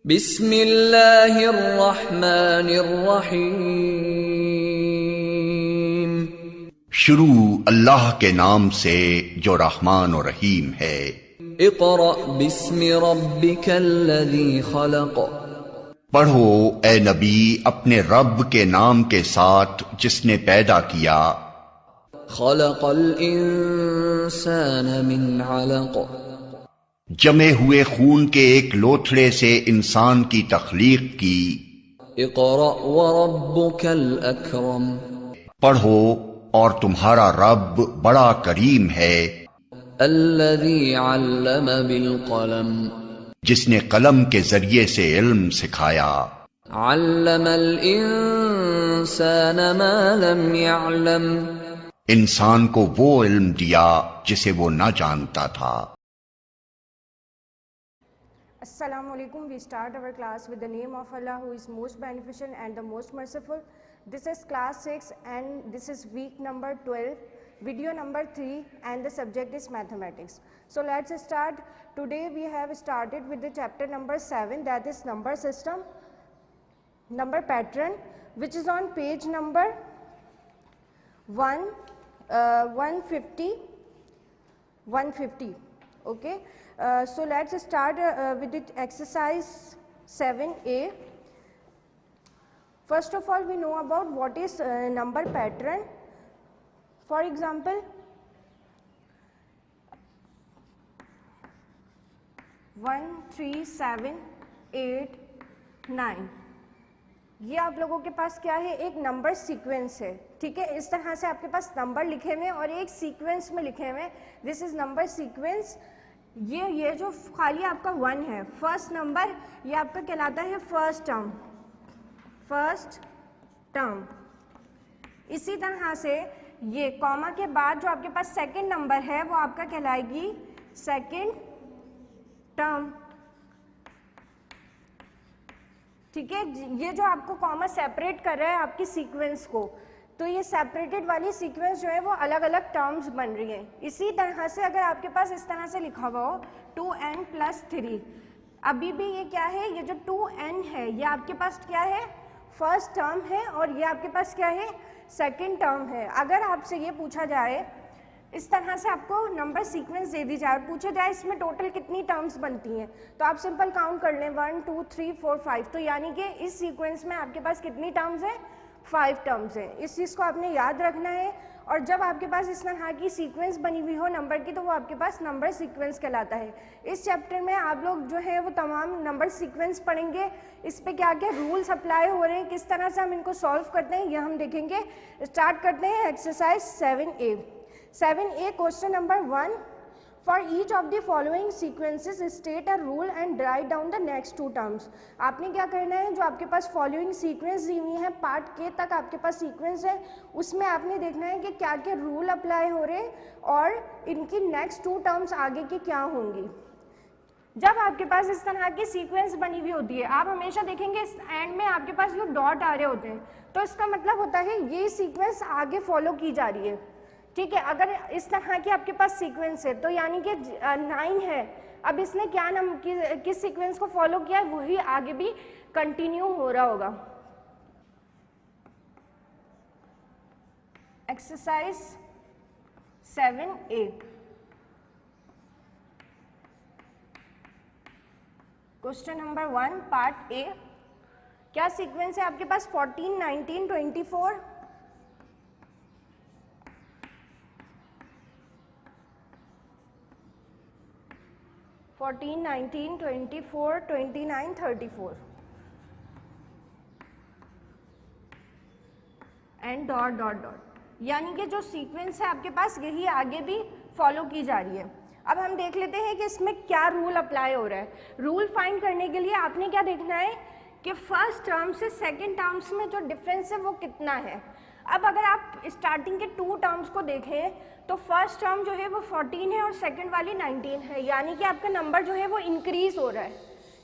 बिस्मिल्लाहिर्रहमानिर्रहीम। शुरू अल्लाह के नाम से जो रहमान और रहीम है। इक़रा बिस्मि रब्बिकल्लज़ी खलक़। पढ़ो ए नबी अपने रब के नाम के साथ जिसने पैदा किया। खलक़ल इंसान मिन अलक़। जमे हुए खून के एक लोथड़े से इंसान की तख्लीक की। इक़रा व रब्बुकल अकरम। पढ़ो और तुम्हारा रब बड़ा करीम है। अल्लज़ी अल्लम बिल क़लम। जिसने कलम के जरिए से इल्म सिखाया। अल्लमल इंसान मा लम यअलम। इंसान को वो इल्म दिया जिसे वो न जानता था। Assalamu alaikum. We start our class with the name of Allah who is most beneficent and the most merciful. This is class 6 and this is week number 12, video number 3 and the subject is mathematics. So let's start. Today we have started with the chapter number 7, that is number system, number pattern, which is on page number 150. Okay. So let's start with the exercise 7a. First of all, we know about what is number pattern. For example, 1 3 7 8 9, ये आप लोगों के पास क्या है, एक number sequence है। ठीक है, इस तरह से आपके पास नंबर लिखे हुए और एक सीक्वेंस में लिखे हुए। This is number sequence. ये जो खाली आपका 1 है, फर्स्ट नंबर, ये आपका कहलाता है फर्स्ट टर्म। इसी तरह से ये कॉमा के बाद जो आपके पास सेकंड नंबर है वो आपका कहलाएगी सेकंड टर्म। ठीक है, ये जो आपको कॉमा सेपरेट कर रहा है आपकी सीक्वेंस को, तो ये सेपरेटेड वाली सीक्वेंस जो है वो अलग अलग टर्म्स बन रही हैं। इसी तरह से अगर आपके पास इस तरह से लिखा हुआ हो 2n+3, अभी भी ये क्या है, ये जो 2n है ये आपके पास क्या है, फर्स्ट टर्म है और ये आपके पास क्या है, सेकंड टर्म है। अगर आपसे ये पूछा जाए, इस तरह से आपको नंबर सीक्वेंस दे दी जाए, पूछा जाए इसमें टोटल कितनी टर्म्स बनती हैं, तो आप सिंपल काउंट कर लें 1 2 3 4 5। तो यानी कि इस सीक्वेंस में आपके पास कितनी टर्म्स है, 5 टर्म्स है। इस चीज़ को आपने याद रखना है। और जब आपके पास इस तरह की सीक्वेंस बनी हुई हो नंबर की, तो वो आपके पास नंबर सीक्वेंस कहलाता है। इस चैप्टर में आप लोग जो है वो तमाम नंबर सीक्वेंस पढ़ेंगे। इस पे क्या क्या रूल्स अप्लाई हो रहे हैं, किस तरह से हम इनको सॉल्व करते हैं, ये हम देखेंगे। स्टार्ट करते हैं exercise 7a। Question number 1, for each of the following sequences state a rule and right down the next 2 terms. आपने क्या करना है, जो आपके पास फॉलोइंग सीक्वेंस दी हुई है, पार्ट के तक आपके पास सीक्वेंस है, उसमें आपने देखना है कि क्या क्या रूल अप्लाई हो रहे हैं और इनकी नेक्स्ट 2 टर्म्स आगे की क्या होंगी। जब आपके पास इस तरह की सीक्वेंस बनी हुई होती है, आप हमेशा देखेंगे इस एंड में आपके पास जो डॉट आ रहे होते हैं, तो इसका मतलब होता है ये सीक्वेंस आगे फॉलो की जा रही है। ठीक है, अगर इस तरह की आपके पास सीक्वेंस है तो यानी कि 9 है, अब इसने क्या किस सीक्वेंस को फॉलो किया है, वही आगे भी कंटिन्यू हो रहा होगा। Exercise 7a। Question number 1 part ए। क्या सीक्वेंस है आपके पास, 14 19 24, 14 19 24 29 34 एंड डॉट डॉट डॉट, यानी कि जो सीक्वेंस है आपके पास यही आगे भी फॉलो की जा रही है। अब हम देख लेते हैं कि इसमें क्या रूल अप्लाई हो रहा है। रूल फाइंड करने के लिए आपने क्या देखना है कि फर्स्ट टर्म से सेकंड टर्म्स में जो डिफरेंस है वो कितना है। अब अगर आप स्टार्टिंग के 2 टर्म्स को देखें तो फर्स्ट टर्म जो है वो 14 है और सेकंड वाली 19 है, यानी कि आपका नंबर जो है वो इंक्रीज हो रहा है।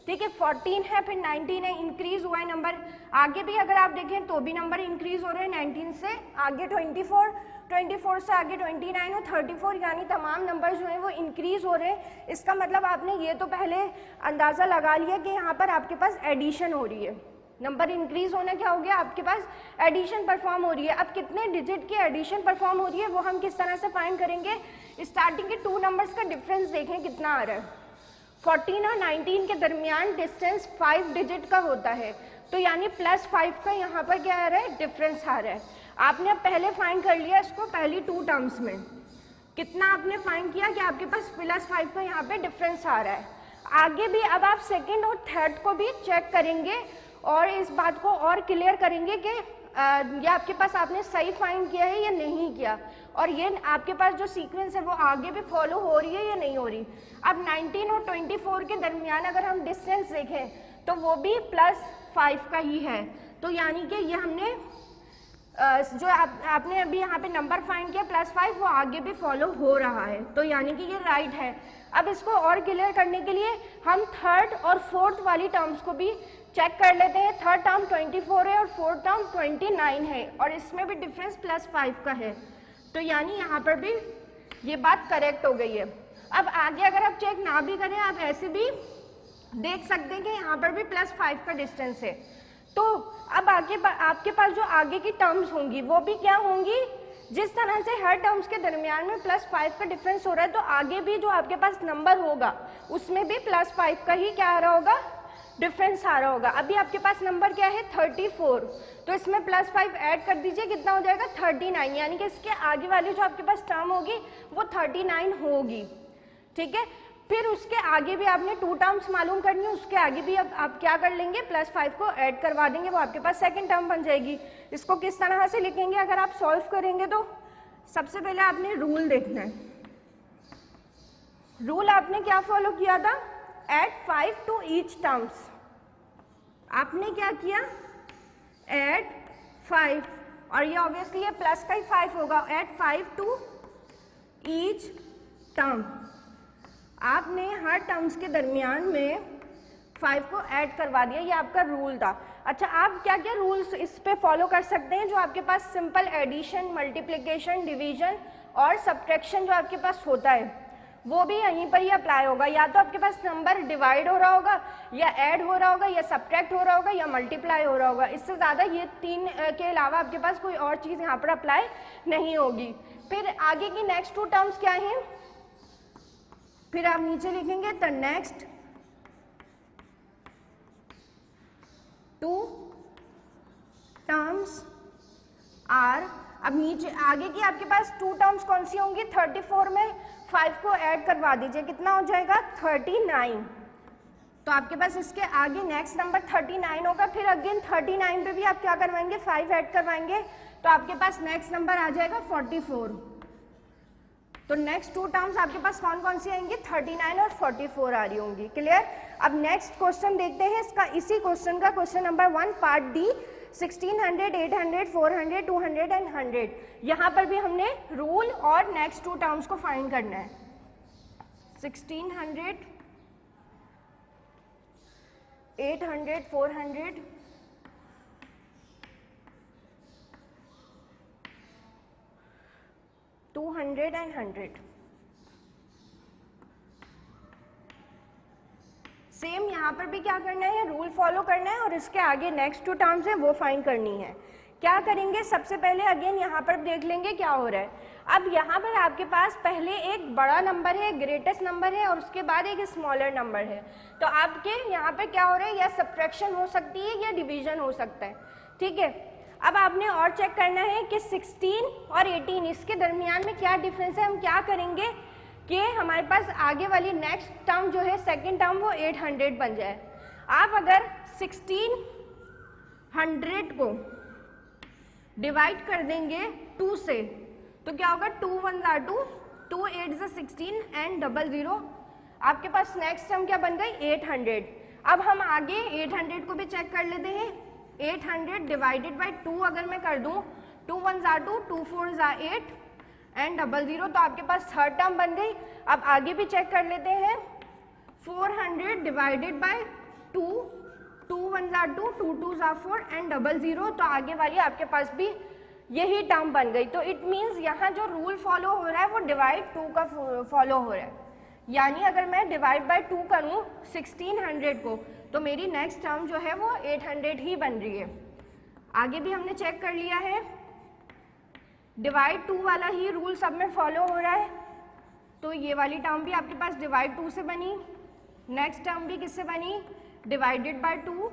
ठीक है, 14 है फिर 19 है, इंक्रीज हुआ है नंबर। आगे भी अगर आप देखें तो भी नंबर इंक्रीज हो रहे हैं, 19 से आगे 24 24 से आगे 29 और 34, यानी तमाम नंबर जो हैं वो इंक्रीज हो रहे हैं। इसका मतलब आपने ये तो पहले अंदाज़ा लगा लिया कि यहाँ पर आपके पास एडिशन हो रही है। नंबर इंक्रीज होना क्या हो गया, आपके पास एडिशन परफॉर्म हो रही है। अब कितने डिजिट की एडिशन परफॉर्म हो रही है वो हम किस तरह से फाइंड करेंगे। स्टार्टिंग के 2 नंबर्स का डिफरेंस देखें कितना आ रहा है। 14 और 19 के दरमियान डिस्टेंस 5 डिजिट का होता है, तो यानी +5 का यहाँ पर क्या आ रहा है, डिफरेंस आ रहा है। आपने अब पहले फाइंड कर लिया इसको पहली 2 टर्म्स में, कितना आपने फाइंड किया कि आपके पास +5 का यहाँ पे डिफरेंस आ रहा है। आगे भी अब आप सेकंड और थर्ड को भी चेक करेंगे और इस बात को और क्लियर करेंगे कि ये आपके पास आपने सही फाइंड किया है या नहीं किया, और ये आपके पास जो सीक्वेंस है वो आगे भी फॉलो हो रही है या नहीं हो रही। अब 19 और 24 के दरमियान अगर हम डिस्टेंस देखें तो वो भी +5 का ही है, तो यानी कि ये हमने जो आपने अभी यहाँ पे नंबर फाइंड किया +5 वो आगे भी फॉलो हो रहा है, तो यानी कि ये राइट है। अब इसको और क्लियर करने के लिए हम थर्ड और फोर्थ वाली टर्म्स को भी चेक कर लेते हैं। थर्ड टर्म 24 है और फोर्थ टर्म 29 है, और इसमें भी डिफरेंस +5 का है, तो यानी यहाँ पर भी ये बात करेक्ट हो गई है। अब आगे अगर आप चेक ना भी करें, आप ऐसे भी देख सकते हैं कि यहाँ पर भी +5 का डिस्टेंस है। तो अब आगे आपके पास जो आगे की टर्म्स होंगी वो भी क्या होंगी, जिस तरह से हर टर्म्स के दरमियान में +5 का डिफरेंस हो रहा है, तो आगे भी जो आपके पास नंबर होगा उसमें भी +5 का ही क्या आ रहा होगा, डिफरेंस आ रहा होगा। अभी आपके पास नंबर क्या है 34, तो इसमें +5 ऐड कर दीजिए, कितना हो जाएगा 39, यानी कि इसके आगे वाली जो आपके पास टर्म होगी वो 39 होगी। ठीक है, फिर उसके आगे भी आपने 2 टर्म्स मालूम करनी है, उसके आगे भी अब आप क्या कर लेंगे, +5 को ऐड करवा देंगे, वो आपके पास सेकंड टर्म बन जाएगी। इसको किस तरह से लिखेंगे अगर आप सॉल्व करेंगे, तो सबसे पहले आपने रूल देखना है। रूल आपने क्या फॉलो किया था, ऐड 5 टू ईच टर्म्स। आपने क्या किया, ऐड 5, और ये ऑब्वियसली ये प्लस का ही 5 होगा, ऐड 5 टू ईच टर्म। आपने हर टर्म्स के दरमियान में 5 को ऐड करवा दिया, ये आपका रूल था। अच्छा, आप क्या क्या रूल्स इस पे फॉलो कर सकते हैं, जो आपके पास सिंपल एडिशन, मल्टीप्लिकेशन, डिवीजन और सब्ट्रैक्शन जो आपके पास होता है वो भी यहीं पर ही अप्लाई होगा। या तो आपके पास नंबर डिवाइड हो रहा होगा, या ऐड हो रहा होगा, या सब्ट्रैक्ट हो रहा होगा, या मल्टीप्लाई हो रहा होगा। इससे ज़्यादा ये 3 के अलावा आपके पास कोई और चीज़ यहाँ पर अप्लाई नहीं होगी। फिर आगे की नेक्स्ट 2 टर्म्स क्या हैं, फिर आप नीचे लिखेंगे द नेक्स्ट 2 टर्म्स आर। अब नीचे आगे की आपके पास 2 टर्म्स कौन सी होंगी, 34 में 5 को ऐड करवा दीजिए, कितना हो जाएगा 39। तो आपके पास इसके आगे नेक्स्ट नंबर 39 होगा, फिर अगेन 39 पे भी आप क्या करवाएंगे, 5 ऐड करवाएंगे, तो आपके पास नेक्स्ट नंबर आ जाएगा 44। तो नेक्स्ट 2 टर्म्स आपके पास कौन कौन सी आएंगी, 39 और 44 आ रही होंगी। क्लियर। अब नेक्स्ट क्वेश्चन देखते हैं इसका, इसी क्वेश्चन का question number 1 part D, 1600, 800, 400, 200 and 100। यहाँ पर भी हमने रूल और नेक्स्ट 2 टर्म्स को फाइंड करना है। 1600, 800, 400, 200 एंड 100। सेम यहाँ पर भी क्या करना है, रूल फॉलो करना है, और इसके आगे नेक्स्ट 2 टर्म्स है वो फाइंड करनी है। क्या करेंगे, सबसे पहले अगेन यहाँ पर देख लेंगे क्या हो रहा है। अब यहाँ पर आपके पास पहले एक बड़ा नंबर है, ग्रेटेस्ट नंबर है, और उसके बाद एक स्मॉलर नंबर है। तो आपके यहाँ पे क्या हो रहा है, या सब्ट्रैक्शन हो सकती है या डिवीजन हो सकता है। ठीक है, अब आपने और चेक करना है कि 16 और 18 इसके दरमियान में क्या डिफरेंस है। हम क्या करेंगे कि हमारे पास आगे वाली नेक्स्ट टर्म जो है, सेकेंड टर्म, वो 800 बन जाए। आप अगर 1600 को डिवाइड कर देंगे 2 से, तो क्या होगा, 2 1 are 2, 2 8 is 16 एंड 00। आपके पास नेक्स्ट टर्म क्या बन गई, 800। अब हम आगे 800 को भी चेक कर लेते हैं। 800 डिवाइडेड बाई 2 अगर मैं कर दूं, 2 1 are 2, 2 4 are 8 एंड 00, तो आपके पास थर्ड टर्म बन गई। अब आगे भी चेक कर लेते हैं। 400 divided by 2, 2 1 are 2, 2 2 are 4 and 00, तो आगे वाली आपके पास भी यही टर्म बन गई। तो इट मीन्स यहाँ जो रूल फॉलो हो रहा है वो डिवाइड 2 का फॉलो हो रहा है, यानी अगर मैं डिवाइड बाय 2 करूँ 1600 को तो मेरी नेक्स्ट टर्म जो है वो 800 ही बन रही है। आगे भी हमने चेक कर लिया है, डिवाइड 2 वाला ही रूल सब में फॉलो हो रहा है, तो ये वाली टर्म भी आपके पास डिवाइड 2 से बनी, नेक्स्ट टर्म भी किससे बनी, डिवाइडेड बाय 2,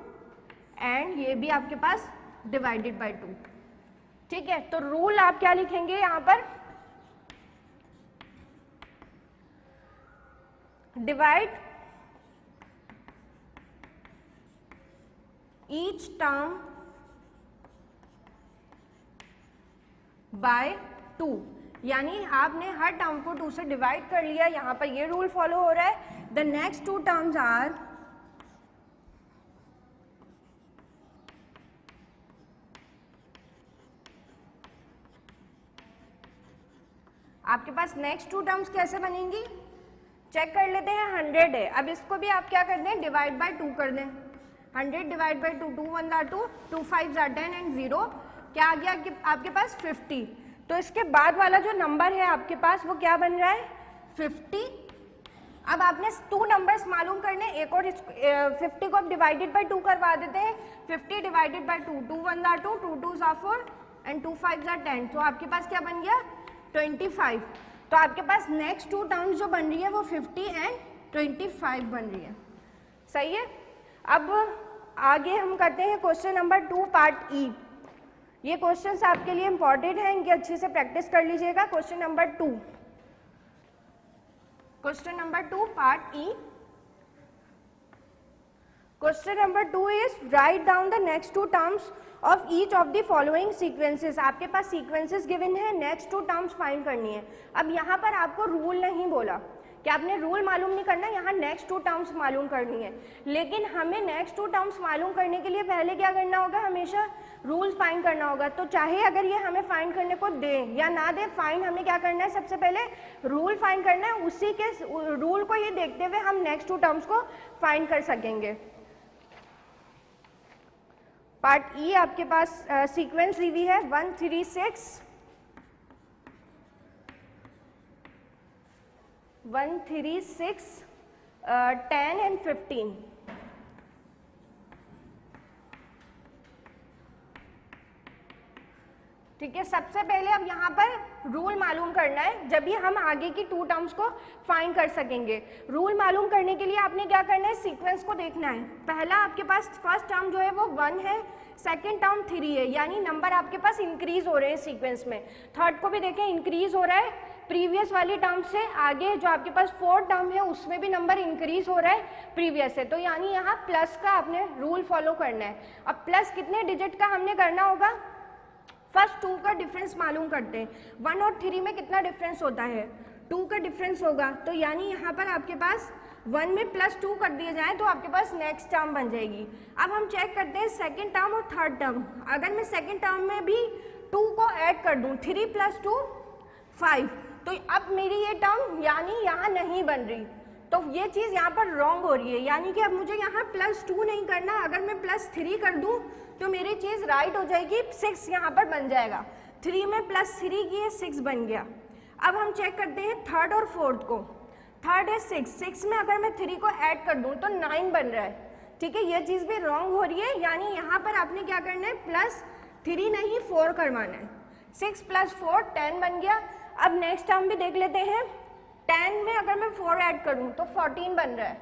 एंड ये भी आपके पास डिवाइडेड बाय 2। ठीक है, तो रूल आप क्या लिखेंगे यहाँ पर, डिवाइड ईच टर्म बाय 2, यानी आपने हर टर्म को 2 से डिवाइड कर लिया। यहाँ पर ये रूल फॉलो हो रहा है। द नेक्स्ट 2 टर्म्स आर आपके पास नेक्स्ट 2 टर्म्स कैसे बनेंगी, चेक कर लेते हैं। 100 है, अब इसको भी आप क्या कर दें, डिवाइड बाय 2 कर दें। 100 divide by 2, 2 1 jar 2, 2 5 jar 10 and 0 क्या आ गया आपके पास 50। तो इसके बाद वाला जो नंबर है आपके पास वो क्या बन रहा है 50। अब आपने 2 नंबर्स मालूम करने, एक और 50 को आप डिवाइडेड बाय 2 करवा देते हैं। 50 divided by 2, 2 1 jar 2, 2 2 jar 4 and 2 5 jar 10, तो आपके पास क्या बन गया 25। तो आपके पास नेक्स्ट 2 टर्म्स जो बन रही है वो 50 एंड 25 बन रही है। सही है। अब आगे हम करते हैं क्वेश्चन नंबर 2 पार्ट ई। ये क्वेश्चंस आपके लिए इंपॉर्टेंट हैं, इनकी अच्छे से प्रैक्टिस कर लीजिएगा। Question number 2, question number 2 part E. Question number 2 is right down the next 2 terms of each of the following sequences. आपके पास सीक्वेंसेस गिवन है, नेक्स्ट 2 टर्म्स फाइंड करनी है। अब यहाँ पर आपको रूल नहीं बोला कि आपने रूल मालूम नहीं करना, यहाँ नेक्स्ट 2 टर्म्स मालूम करनी है। लेकिन हमें नेक्स्ट 2 टर्म्स मालूम करने के लिए पहले क्या करना होगा, हमेशा रूल फाइंड करना होगा। तो चाहे अगर ये हमें फाइंड करने को दे या ना दे, फाइंड हमें क्या करना है, सबसे पहले रूल फाइंड करना है। उसी के रूल को ये देखते हुए हम नेक्स्ट 2 टर्म्स को फाइंड कर सकेंगे। पार्ट ई आपके पास सीक्वेंस दी हुई है 1 3 6 1 3 6 10 एंड 15। ठीक है, सबसे पहले अब यहाँ पर रूल मालूम करना है, जब भी हम आगे की 2 टर्म्स को फाइंड कर सकेंगे। रूल मालूम करने के लिए आपने क्या करना है, सीक्वेंस को देखना है। पहला आपके पास फर्स्ट टर्म जो है वो 1 है, सेकेंड टर्म 3 है, यानी नंबर आपके पास इंक्रीज हो रहे हैं सीक्वेंस में। थर्ड को भी देखें, इंक्रीज हो रहा है। प्रीवियस वाली टर्म से आगे जो आपके पास 4th टर्म है उसमें भी नंबर इंक्रीज हो रहा है प्रीवियस से, तो यानी यहाँ प्लस का आपने रूल फॉलो करना है। अब प्लस कितने डिजिट का हमने करना होगा, फर्स्ट 2 का डिफरेंस मालूम करते हैं। 1 और 3 में कितना डिफरेंस होता है, 2 का डिफरेंस होगा, तो यानी यहाँ पर आपके पास 1 में +2 कर दिया जाए तो आपके पास नेक्स्ट टर्म बन जाएगी। अब हम चेक करते हैं सेकंड टर्म और थर्ड टर्म। अगर मैं सेकंड टर्म में भी 2 को ऐड कर दूं, 3 + 2 5, तो अब मेरी ये टर्म यानी यहाँ नहीं बन रही, तो ये चीज़ यहाँ पर रॉन्ग हो रही है। यानी कि अब मुझे यहाँ +2 नहीं करना, अगर मैं +3 कर दूँ तो मेरी चीज़ राइट हो जाएगी, 6 यहाँ पर बन जाएगा। 3 में +3 किए 6 बन गया। अब हम चेक करते हैं थर्ड और फोर्थ को। थर्ड है 6 में अगर मैं 3 को ऐड कर दूँ तो 9 बन रहा है। ठीक है, ये चीज़ भी रॉन्ग हो रही है, यानी यहाँ पर आपने क्या करना है, +3 नहीं 4 करवाना है। 6 + 4 10 बन गया। अब नेक्स्ट टर्म भी देख लेते हैं। 10 में अगर मैं 4 ऐड करूँ तो 14 बन रहा है।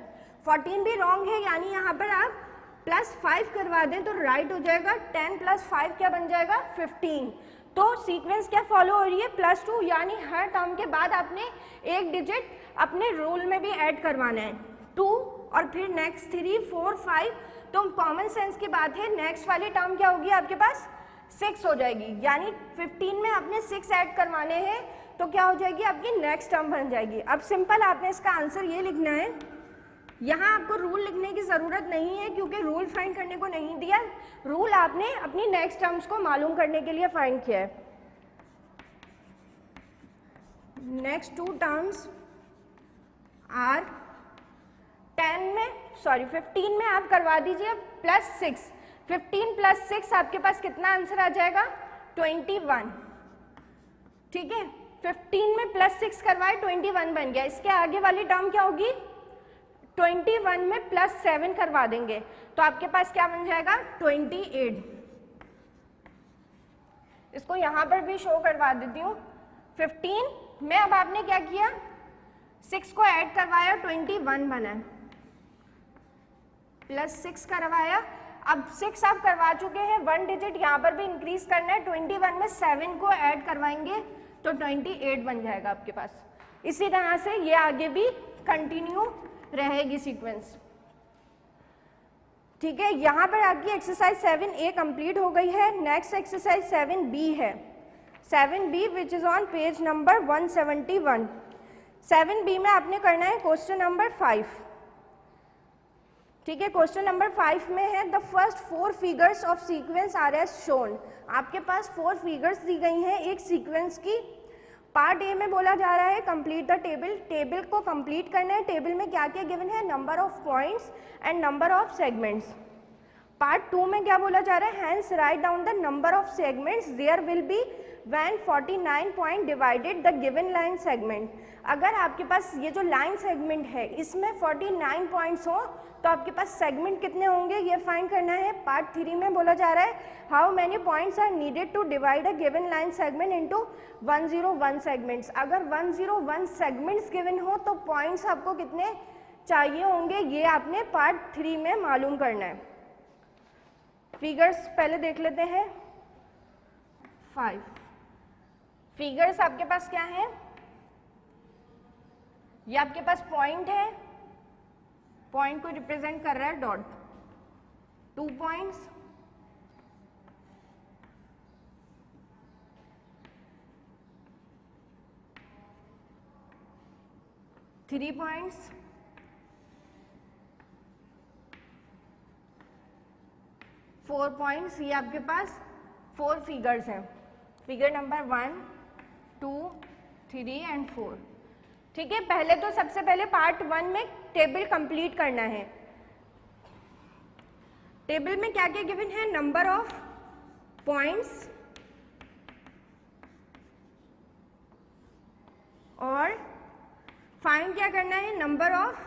14 भी रॉन्ग है, यानी यहाँ पर आप +5 करवा दें तो राइट हो जाएगा। 10 + 5 क्या बन जाएगा, 15। तो सीक्वेंस क्या फॉलो हो रही है, +2, यानी हर टर्म के बाद आपने एक डिजिट अपने रूल में भी ऐड करवाना है, 2 और फिर नेक्स्ट 3 4 5। तो कॉमन सेंस की बात है, नेक्स्ट वाली टर्म क्या होगी आपके पास, 6 हो जाएगी, यानी 15 में आपने 6 ऐड करवाने हैं तो क्या हो जाएगी, आपकी नेक्स्ट टर्म बन जाएगी। अब सिंपल आपने इसका आंसर ये लिखना है, यहाँ आपको रूल लिखने की ज़रूरत नहीं है क्योंकि रूल फाइंड करने को नहीं दिया। रूल आपने अपनी नेक्स्ट टर्म्स को मालूम करने के लिए फाइंड किया है। नेक्स्ट 2 टर्म्स आर 15 में आप करवा दीजिए +6। 15 + 6 आपके पास कितना आंसर आ जाएगा, 21, ठीक है। 15 में +6 करवाए 21 बन गया। इसके आगे वाली टर्म क्या होगी, 21 में +7 करवा देंगे तो आपके पास क्या बन जाएगा 28। इसको यहां पर भी शो करवा देती हूँ। 15 में अब आपने क्या किया, 6 को ऐड करवाया 21 बना, +6 करवाया। अब 6 आप करवा चुके हैं, 1 डिजिट यहाँ पर भी इंक्रीज करना है। 21 में 7 को ऐड करवाएंगे तो 28 बन जाएगा आपके पास। इसी तरह से ये आगे भी कंटिन्यू रहेगी सीक्वेंस, ठीक है। यहाँ पर आपकी एक्सरसाइज 7A कंप्लीट हो गई है। नेक्स्ट एक्सरसाइज 7B है, 7B which is on page number 171। 7B में आपने करना है क्वेश्चन नंबर 5, ठीक है। क्वेश्चन नंबर 5 में है the first 4 figures of sequence are as shown. आपके पास 4 फिगर्स दी गई हैं एक सीक्वेंस की। पार्ट ए में बोला जा रहा है कंप्लीट द टेबल, टेबल को कंप्लीट करना है। टेबल में क्या क्या गिवन है, number of points and number of segments. Part 2 में क्या बोला जा रहा है, hence write down the number of segments there will be when 49 point divided the given line segment. अगर आपके पास ये जो लाइन सेगमेंट है इसमें 49 पॉइंट्स हो तो आपके पास सेगमेंट कितने होंगे ये फाइंड करना है। पार्ट 3 में बोला जा रहा है how many points are needed to divide a given line segment into 101 segments. अगर 101 सेगमेंट्स गिवन हो तो पॉइंट्स आपको कितने चाहिए होंगे ये आपने पार्ट 3 में मालूम करना है। फिगर्स पहले देख लेते हैं। 5 फिगर्स आपके पास क्या है, ये आपके पास पॉइंट है, पॉइंट को रिप्रेजेंट कर रहा है डॉट। 2 points, 3 points, 4 points. ये आपके पास 4 फिगर्स हैं, फिगर नंबर 1, 2, 3 एंड 4, ठीक है। पहले तो सबसे पहले पार्ट 1 में टेबल कंप्लीट करना है। टेबल में क्या क्या गिवन है, नंबर ऑफ पॉइंट्स और फाइंड क्या करना है, नंबर ऑफ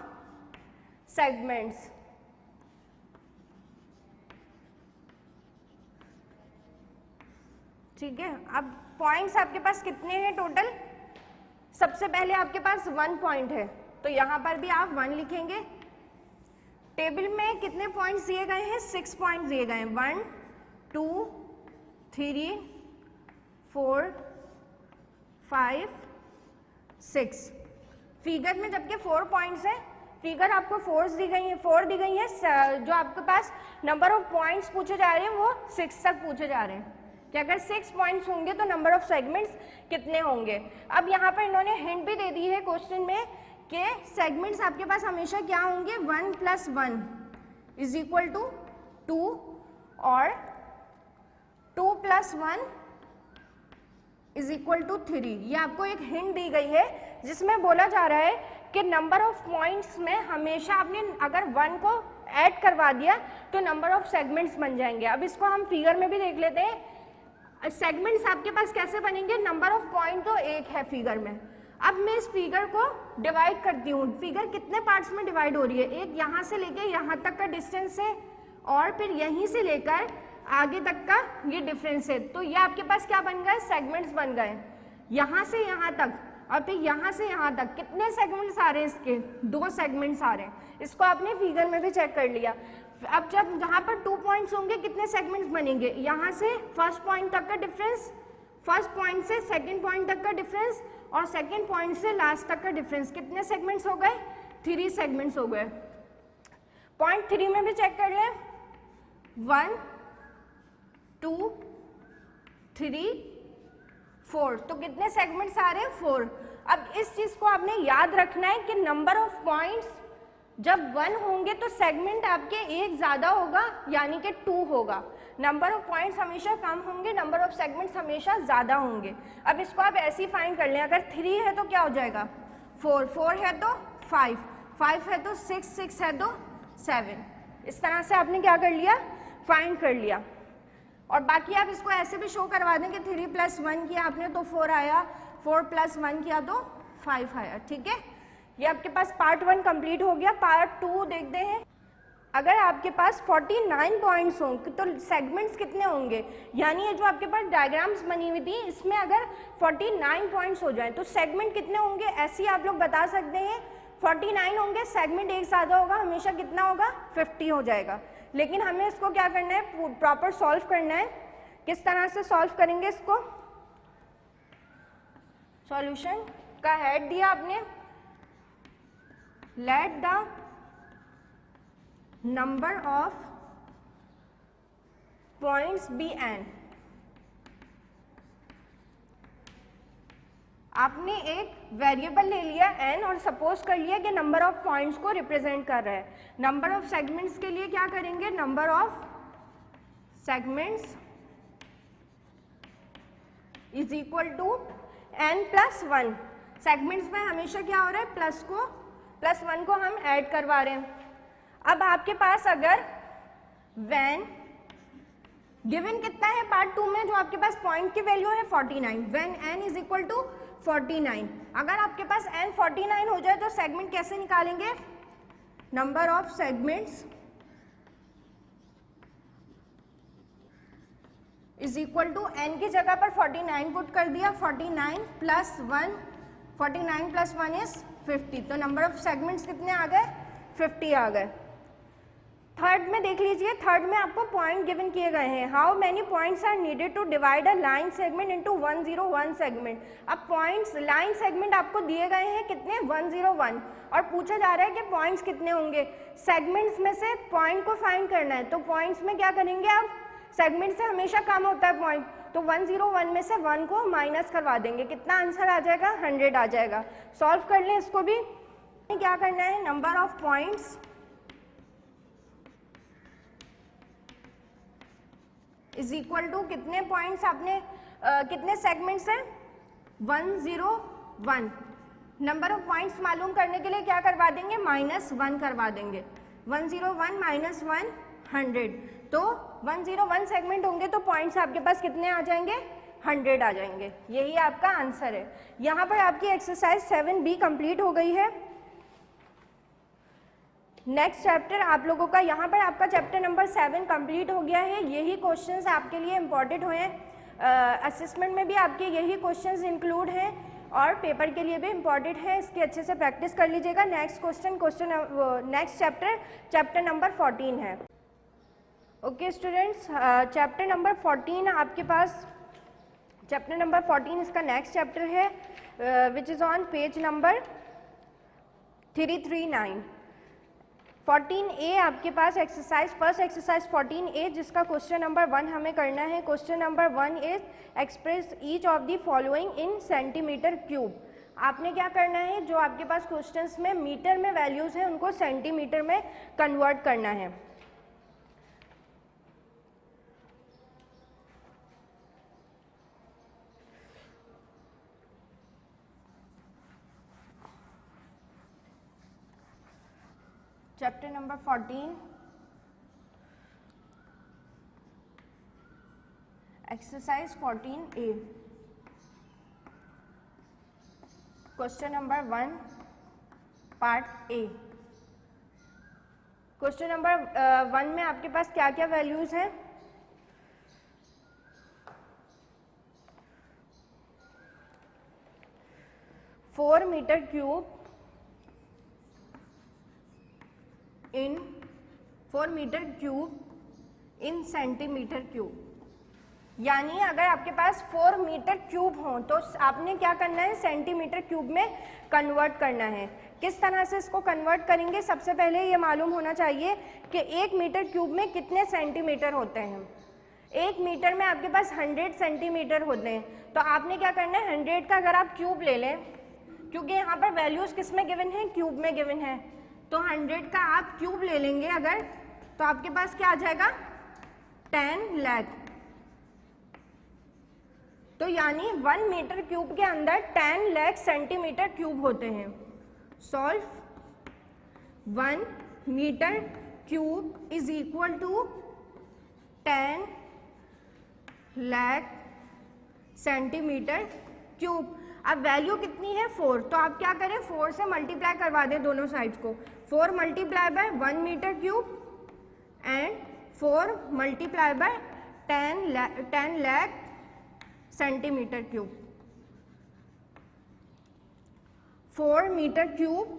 सेगमेंट्स। ठीक है। अब पॉइंट्स आपके पास कितने हैं टोटल, सबसे पहले आपके पास 1 पॉइंट है तो यहां पर भी आप 1 लिखेंगे। टेबल में कितने पॉइंट्स दिए गए हैं, 6 पॉइंट्स दिए गए हैं, 1, 2, 3, 4, 5, 6। फिगर में जबकि 4 पॉइंट्स हैं, फिगर आपको 4 दी गई है, 4 दी गई है। जो आपके पास नंबर ऑफ पॉइंट्स पूछे जा रहे हैं वो 6 तक पूछे जा रहे हैं कि अगर 6 पॉइंट्स होंगे तो नंबर ऑफ सेगमेंट्स कितने होंगे। अब यहाँ पर इन्होंने हिंट भी दे दी है क्वेश्चन में कि सेगमेंट्स आपके पास हमेशा क्या होंगे, 1 + 1 = 2 और 2 + 1 = 3। ये आपको एक हिंट दी गई है जिसमें बोला जा रहा है कि नंबर ऑफ पॉइंट्स में हमेशा आपने अगर 1 को ऐड करवा दिया तो नंबर ऑफ सेगमेंट्स बन जाएंगे। अब इसको हम फिगर में भी देख लेते हैं। सेगमेंट्स आपके पास कैसे बनेंगे, नंबर ऑफ पॉइंट तो 1 है फिगर में। अब मैं इस फिगर को डिवाइड करती हूँ। फिगर कितने पार्ट्स में डिवाइड हो रही है, एक यहाँ से लेके यहाँ तक का डिस्टेंस है और फिर यहीं से लेकर आगे तक का ये डिफरेंस है। तो ये आपके पास क्या बन गए, सेगमेंट्स बन गए। यहाँ से यहाँ तक और फिर यहाँ से यहाँ तक कितने सेगमेंट्स आ रहे हैं, इसके 2 सेगमेंट्स आ रहे हैं। इसको आपने फिगर में भी चेक कर लिया। अब जब जहाँ पर 2 पॉइंट्स होंगे कितने सेगमेंट्स बनेंगे, यहाँ से फर्स्ट पॉइंट तक का डिफरेंस, फर्स्ट पॉइंट से सेकंड पॉइंट तक का डिफरेंस और सेकंड पॉइंट से लास्ट तक का डिफरेंस। कितने सेगमेंट्स हो गए, 3 सेगमेंट्स हो गए। पॉइंट 3 में भी चेक कर लें, 1, 2, 3, 4, तो कितने सेगमेंट्स आ रहे हैं, 4। अब इस चीज को आपने याद रखना है कि नंबर ऑफ पॉइंट्स जब 1 होंगे तो सेगमेंट आपके एक ज्यादा होगा यानी कि 2 होगा। नंबर ऑफ पॉइंट्स हमेशा कम होंगे, नंबर ऑफ सेगमेंट्स हमेशा ज्यादा होंगे। अब इसको आप ऐसे ही फाइंड कर लें, अगर 3 है तो क्या हो जाएगा 4, 4 है तो 5, 5 है तो 6, 6 है तो 7। इस तरह से आपने क्या कर लिया, फाइंड कर लिया। और बाकी आप इसको ऐसे भी शो करवा दें कि 3 + 1 किया आपने तो 4 आया, 4 + 1 किया तो 5 आया। ठीक है, ये आपके पास पार्ट 1 कंप्लीट हो गया। पार्ट 2 देखते हैं। अगर आपके पास 49 पॉइंट्स हों तो सेगमेंट्स कितने होंगे, यानी ये जो आपके पास डायग्राम्स बनी हुई थी इसमें अगर 49 पॉइंट्स हो जाएं तो सेगमेंट कितने होंगे, ऐसे ही आप लोग बता सकते हैं। 49 होंगे, सेगमेंट एक साथ होगा, हमेशा कितना होगा 50 हो जाएगा। लेकिन हमें इसको क्या करना है, प्रॉपर सॉल्व करना है। किस तरह से सॉल्व करेंगे इसको, सॉल्यूशन का हेड दिया आपने, let the number of points be n। आपने एक वेरिएबल ले लिया n और सपोज कर लिया कि नंबर ऑफ पॉइंट्स को रिप्रेजेंट कर रहा है। नंबर ऑफ सेगमेंट्स के लिए क्या करेंगे, number of segments is equal to n + 1। Segments में हमेशा क्या हो रहा है, +1 को हम ऐड करवा रहे हैं। अब आपके पास अगर व्हेन गिवन कितना है पार्ट 2 में, जो आपके पास पॉइंट की वैल्यू है 49, when n is equal to 49। अगर आपके पास n 49 हो जाए तो सेगमेंट कैसे निकालेंगे, number of segments is equal to n की जगह पर 49 पुट कर दिया, 49 + 1, 49 + 1 इज 50। तो नंबर ऑफ सेगमेंट्स कितने आ गए, 50 आ गए। थर्ड में देख लीजिए, थर्ड में आपको पॉइंट गिवन किए गए हैं। How many points are needed to divide a line segment into 101 segment. अब पॉइंट्स लाइन सेगमेंट आपको दिए गए हैं कितने, 101, और पूछा जा रहा है कि पॉइंट्स कितने होंगे। सेगमेंट्स में से पॉइंट को फाइंड करना है, तो पॉइंट्स में क्या करेंगे आप, सेगमेंट से हमेशा कम होता है पॉइंट, तो 101 में से 1 को माइनस करवा देंगे, कितना आंसर आ जाएगा, 100 आ जाएगा। सॉल्व कर लें इसको भी। क्या करना है, number of points is equal to कितने पॉइंट्स आपने कितने सेगमेंट्स हैं, 101। नंबर ऑफ पॉइंट्स मालूम करने के लिए क्या करवा देंगे, -1 करवा देंगे। 101 - 1 100, तो 101 सेगमेंट होंगे तो पॉइंट्स आपके पास कितने आ जाएंगे, 100 आ जाएंगे। यही आपका आंसर है। यहाँ पर आपकी एक्सरसाइज 7B कंप्लीट हो गई है। नेक्स्ट चैप्टर आप लोगों का, यहाँ पर आपका चैप्टर नंबर 7 कंप्लीट हो गया है। यही क्वेश्चंस आपके लिए इम्पॉर्टेंट हुए हैं। असेसमेंट में भी आपके यही क्वेश्चंस इंक्लूड हैं और पेपर के लिए भी इम्पॉर्टेंट है। इसकी अच्छे से प्रैक्टिस कर लीजिएगा। नेक्स्ट नेक्स्ट चैप्टर नंबर 14 है। ओके स्टूडेंट्स, चैप्टर नंबर 14 आपके पास, चैप्टर नंबर 14 इसका नेक्स्ट चैप्टर है which is on page number 339। 14A आपके पास फर्स्ट एक्सरसाइज 14A, जिसका क्वेश्चन नंबर 1 हमें करना है। Question number 1 is express each of the following in centimetre cube. आपने क्या करना है, जो आपके पास क्वेश्चंस में मीटर में वैल्यूज हैं उनको सेंटीमीटर में कन्वर्ट करना है। Chapter number 14 exercise 14A, question number 1 part A. Question number 1 में आपके पास क्या क्या वैल्यूज हैं, four metre cube in 4 metre cube in centimetre cube. यानी अगर आपके पास 4 मीटर क्यूब हो तो आपने क्या करना है, सेंटीमीटर क्यूब में कन्वर्ट करना है। किस तरह से इसको कन्वर्ट करेंगे, सबसे पहले ये मालूम होना चाहिए कि 1 मीटर क्यूब में कितने सेंटीमीटर होते हैं। 1 मीटर में आपके पास 100 सेंटीमीटर होते हैं, तो आपने क्या करना है, 100 का अगर आप क्यूब ले लें, क्योंकि यहाँ पर वैल्यूज किस में गिवन है, क्यूब में गिवन है, तो 100 का आप क्यूब ले लेंगे अगर, तो आपके पास क्या आ जाएगा, 10 लाख। तो यानी 1 मीटर क्यूब के अंदर 10 लाख सेंटीमीटर क्यूब होते हैं। Solve 1 metre cube is equal to 10 lakh centimetre cube. अब वैल्यू कितनी है 4, तो आप क्या करें 4 से मल्टीप्लाई करवा दें दोनों साइड्स को। 4 multiply by 1 metre cube and 4 multiply by 10 lakh centimetre cube. 4 metre cube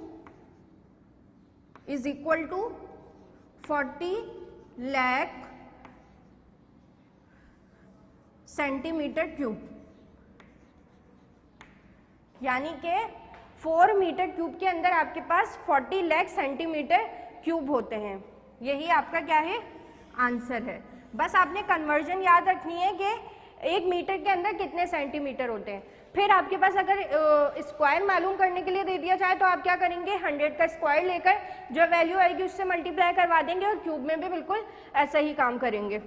is equal to 40 lakh centimetre cube. यानी कि 4 मीटर क्यूब के अंदर आपके पास 40 लाख सेंटीमीटर क्यूब होते हैं। यही आपका क्या है आंसर है। बस आपने कन्वर्जन याद रखनी है कि 1 मीटर के अंदर कितने सेंटीमीटर होते हैं। फिर आपके पास अगर स्क्वायर मालूम करने के लिए दे दिया जाए तो आप क्या करेंगे 100 का स्क्वायर लेकर जो वैल्यू आएगी उससे मल्टीप्लाई करवा देंगे और क्यूब में भी बिल्कुल ऐसा ही काम करेंगे।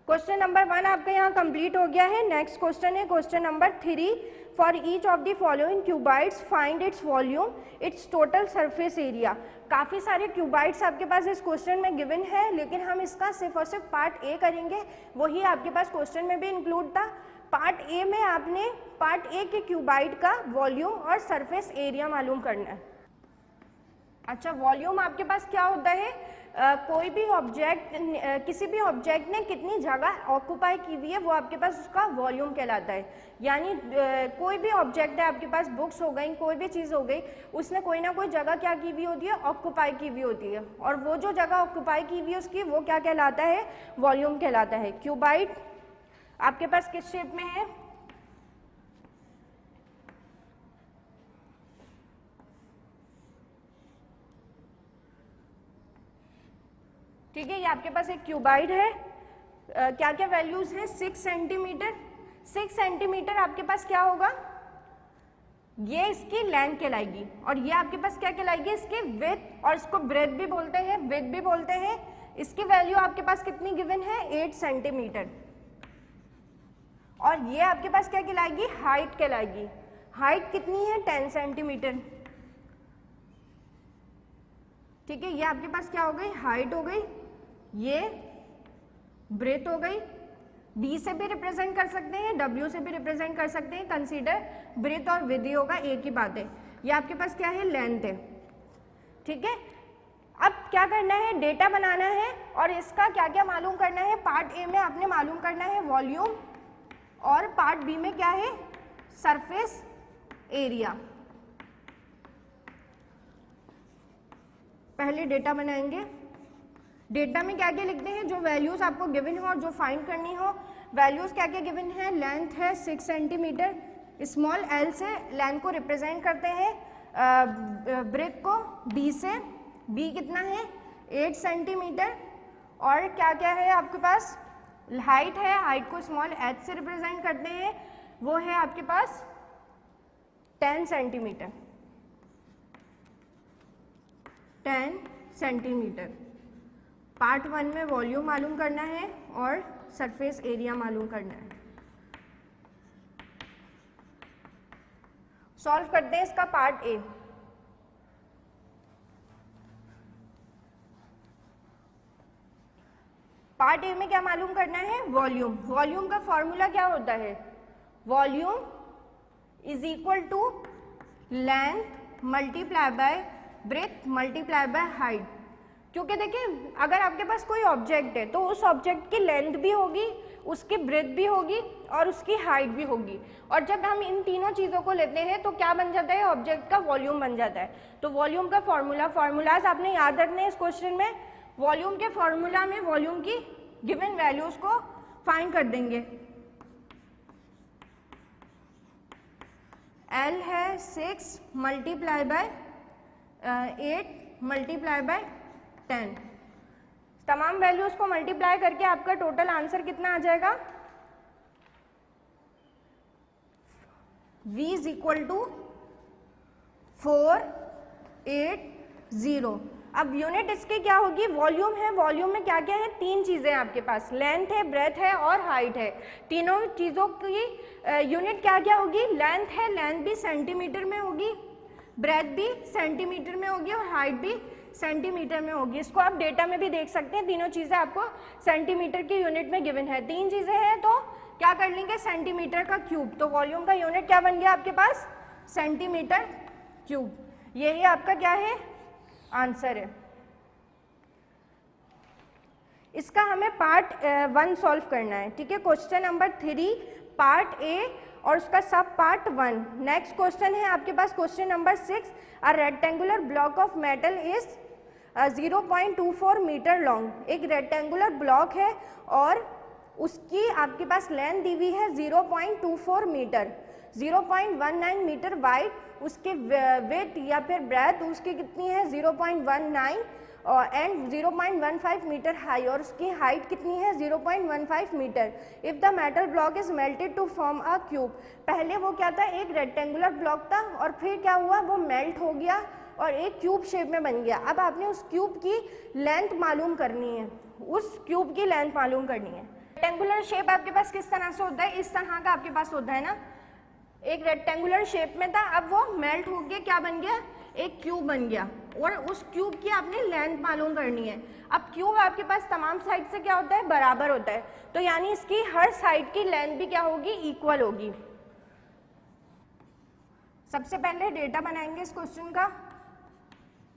क्वेश्चन नंबर 1 आपका यहाँ कंप्लीट हो गया है। नेक्स्ट क्वेश्चन है question number 3। For each of the following cuboids find its volume its total surface area. काफ़ी सारे क्यूबाइड्स आपके पास इस क्वेश्चन में गिवन है, लेकिन हम इसका सिर्फ और सिर्फ पार्ट ए करेंगे, वही आपके पास क्वेश्चन में भी इंक्लूड था। पार्ट ए में आपने पार्ट ए के क्यूबाइड का वॉल्यूम और सरफेस एरिया मालूम करना है। अच्छा, वॉल्यूम आपके पास क्या होता है, कोई भी ऑब्जेक्ट किसी भी ऑब्जेक्ट ने कितनी जगह ऑक्यूपाई की हुई है वो आपके पास उसका वॉल्यूम कहलाता है। यानी कोई भी ऑब्जेक्ट है आपके पास, बुक्स हो गई, कोई भी चीज़ हो गई, उसने कोई ना कोई जगह क्या की हुई होती है ऑक्यूपाई की हुई होती है, और वो जो जगह ऑक्यूपाई की हुई है उसकी वो क्या कहलाता है वॉल्यूम कहलाता है। क्यूबाइड आपके पास किस शेप में है, ठीक है, ये आपके पास एक क्यूबाइड है। क्या क्या वैल्यूज हैं 6 सेंटीमीटर। 6 सेंटीमीटर आपके पास क्या होगा, ये इसकी लेंथ कहलाएगी, और ये आपके पास क्या कहलाएगी इसकी विड्थ, और इसको ब्रेथ भी बोलते हैं, विड्थ भी बोलते हैं। इसकी वैल्यू आपके पास कितनी गिवन है 8 सेंटीमीटर। और ये आपके पास क्या कहलाएगी हाइट कहलाएगी। हाइट कितनी है 10 सेंटीमीटर। ठीक है, ये आपके पास क्या हो गई हाइट हो गई, ये ब्रेथ हो गई। डी से भी रिप्रेजेंट कर सकते हैं, डब्ल्यू से भी रिप्रेजेंट कर सकते हैं, कंसीडर ब्रेथ और विड्थ होगा, एक ही बात है। ये आपके पास क्या है लेंथ है। ठीक है, अब क्या करना है डेटा बनाना है और इसका क्या क्या मालूम करना है। पार्ट ए में आपने मालूम करना है वॉल्यूम, और पार्ट बी में क्या है सरफेस एरिया। पहले डेटा बनाएंगे। डेटा में क्या क्या लिखते हैं, जो वैल्यूज आपको गिवन हो और जो फाइंड करनी हो। वैल्यूज क्या क्या गिवन है, लेंथ है 6 सेंटीमीटर, स्मॉल एल से लेंथ को रिप्रेजेंट करते हैं, ब्रेथ को डी से, बी कितना है 8 सेंटीमीटर, और क्या क्या है आपके पास हाइट है, हाइट को स्मॉल एच से रिप्रेजेंट करते हैं, वो है आपके पास 10 सेंटीमीटर। 10 सेंटीमीटर। पार्ट 1 में वॉल्यूम मालूम करना है और सरफेस एरिया मालूम करना है। सॉल्व करते हैं इसका पार्ट ए। पार्ट ए में क्या मालूम करना है वॉल्यूम। वॉल्यूम का फॉर्मूला क्या होता है, volume is equal to length multiply by breadth multiply by height. क्योंकि देखिए अगर आपके पास कोई ऑब्जेक्ट है तो उस ऑब्जेक्ट की लेंथ भी होगी, उसकी ब्रेथ भी होगी और उसकी हाइट भी होगी, और जब हम इन तीनों चीज़ों को लेते हैं तो क्या बन जाता है ऑब्जेक्ट का वॉल्यूम बन जाता है। तो वॉल्यूम का फॉर्मूलाज आपने याद रखने हैं इस क्वेश्चन में। वॉल्यूम के फॉर्मूला में वॉल्यूम की गिवन वैल्यूज को फाइंड कर देंगे। एल है 6 मल्टीप्लाई बाय 8 मल्टीप्लाई बाय 10। तमाम वैल्यूज को मल्टीप्लाई करके आपका टोटल आंसर कितना आ जाएगा, V इज इक्वल टू 480। अब यूनिट इसकी क्या होगी, वॉल्यूम है, वॉल्यूम में क्या क्या है 3 चीजें आपके पास, लेंथ है, ब्रेथ है और हाइट है। तीनों चीजों की यूनिट क्या क्या होगी, लेंथ है, लेंथ भी सेंटीमीटर में होगी, ब्रेथ भी सेंटीमीटर में होगी और हाइट भी सेंटीमीटर में होगी। इसको आप डेटा में भी देख सकते हैं, तीनों चीज़ें आपको सेंटीमीटर की यूनिट में गिवन है। 3 चीज़ें हैं तो क्या कर लेंगे, सेंटीमीटर का क्यूब। तो वॉल्यूम का यूनिट क्या बन गया आपके पास, सेंटीमीटर क्यूब। यही आपका क्या है, आंसर है। इसका हमें पार्ट 1 सॉल्व करना है, ठीक है। क्वेश्चन नंबर 3 पार्ट ए और उसका सब पार्ट 1। नेक्स्ट क्वेश्चन है आपके पास question number 6, a rectangular block of metal is 0.24 metre long. एक रेक्टेंगुलर ब्लॉक है और उसकी आपके पास लेंथ दी हुई है 0.24 मीटर, 0.19 मीटर वाइड, उसके वेट या फिर ब्रेथ उसकी कितनी है 0.19 एंड 0.15 मीटर हाई, और उसकी हाइट कितनी है 0.15 metre. If the metal block is melted to form a cube. पहले वो क्या था, एक रेक्टेंगुलर ब्लॉक था और फिर क्या हुआ, वो मेल्ट हो गया और एक क्यूब शेप में बन गया। अब आपने उस क्यूब की लेंथ मालूम करनी है, उस क्यूब की लेंथ मालूम करनी है। रेक्टेंगुलर शेप आपके पास किस तरह से होता है, इस तरह का आपके पास होता है ना, एक रेक्टेंगुलर शेप में था, अब वो मेल्ट हो गया, क्या बन गया, एक क्यूब बन गया, और उस क्यूब की आपने लेंथ मालूम करनी है। अब क्यूब आपके पास तमाम साइड से क्या होता है, बराबर होता है, तो यानी इसकी हर साइड की लेंथ भी क्या होगी, इक्वल होगी। सबसे पहले डेटा बनाएंगे इस क्वेश्चन का,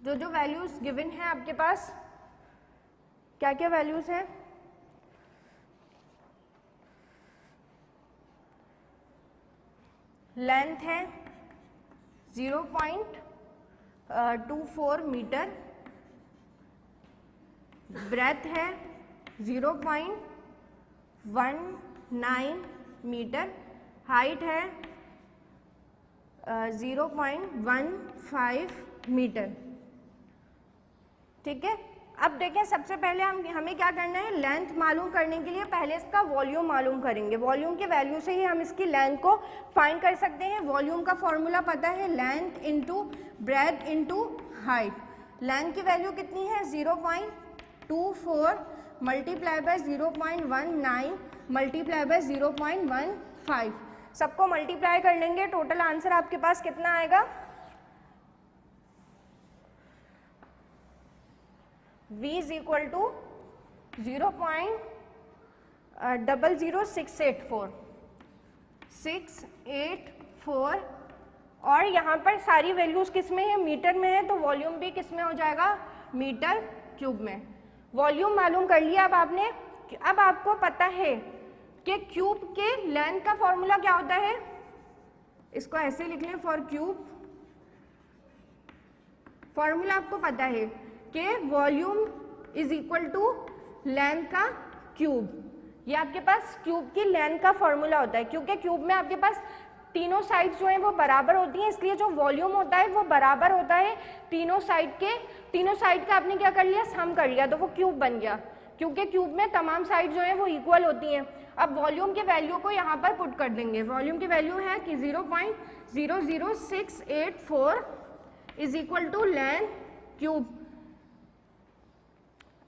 जो वैल्यूज गिवन है आपके पास, क्या क्या वैल्यूज हैं। लेंथ है 0.24 मीटर, ब्रेथ है 0.19 मीटर, हाइट है 0.15 मीटर, ठीक है। अब देखें, सबसे पहले हमें क्या करना है, लेंथ मालूम करने के लिए पहले इसका वॉल्यूम मालूम करेंगे। वॉल्यूम के वैल्यू से ही हम इसकी लेंथ को फाइंड कर सकते हैं। वॉल्यूम का फॉर्मूला पता है, length into breadth into height. Length की वैल्यू कितनी है 0.24 मल्टीप्लाई बाय 0.19 मल्टीप्लाई बाय 0.15, सबको मल्टीप्लाई कर लेंगे, टोटल आंसर आपके पास कितना आएगा, V इज इक्वल टू 0.00684 और यहाँ पर सारी वैल्यूज किस में है, मीटर में है, तो वॉल्यूम भी किस में हो जाएगा, मीटर क्यूब में। वॉल्यूम मालूम कर लिया अब आपने। अब आपको पता है कि क्यूब के लेंथ का फॉर्मूला क्या होता है, इसको ऐसे लिख लें, फॉर क्यूब फॉर्मूला आपको पता है कि volume is equal to length का क्यूब। ये आपके पास क्यूब की लेंथ का फॉर्मूला होता है, क्योंकि क्यूब में आपके पास तीनों साइड जो है वो बराबर होती हैं, इसलिए जो वॉल्यूम होता है वो बराबर होता है तीनों साइड के। तीनों साइड का आपने क्या कर लिया, सम कर लिया, तो वो क्यूब बन गया, क्योंकि क्यूब में तमाम साइड जो है वो इक्वल होती हैं। अब वॉल्यूम के वैल्यू को यहाँ पर पुट कर देंगे। वॉल्यूम की वैल्यू है कि 0.00684 is equal to length cube.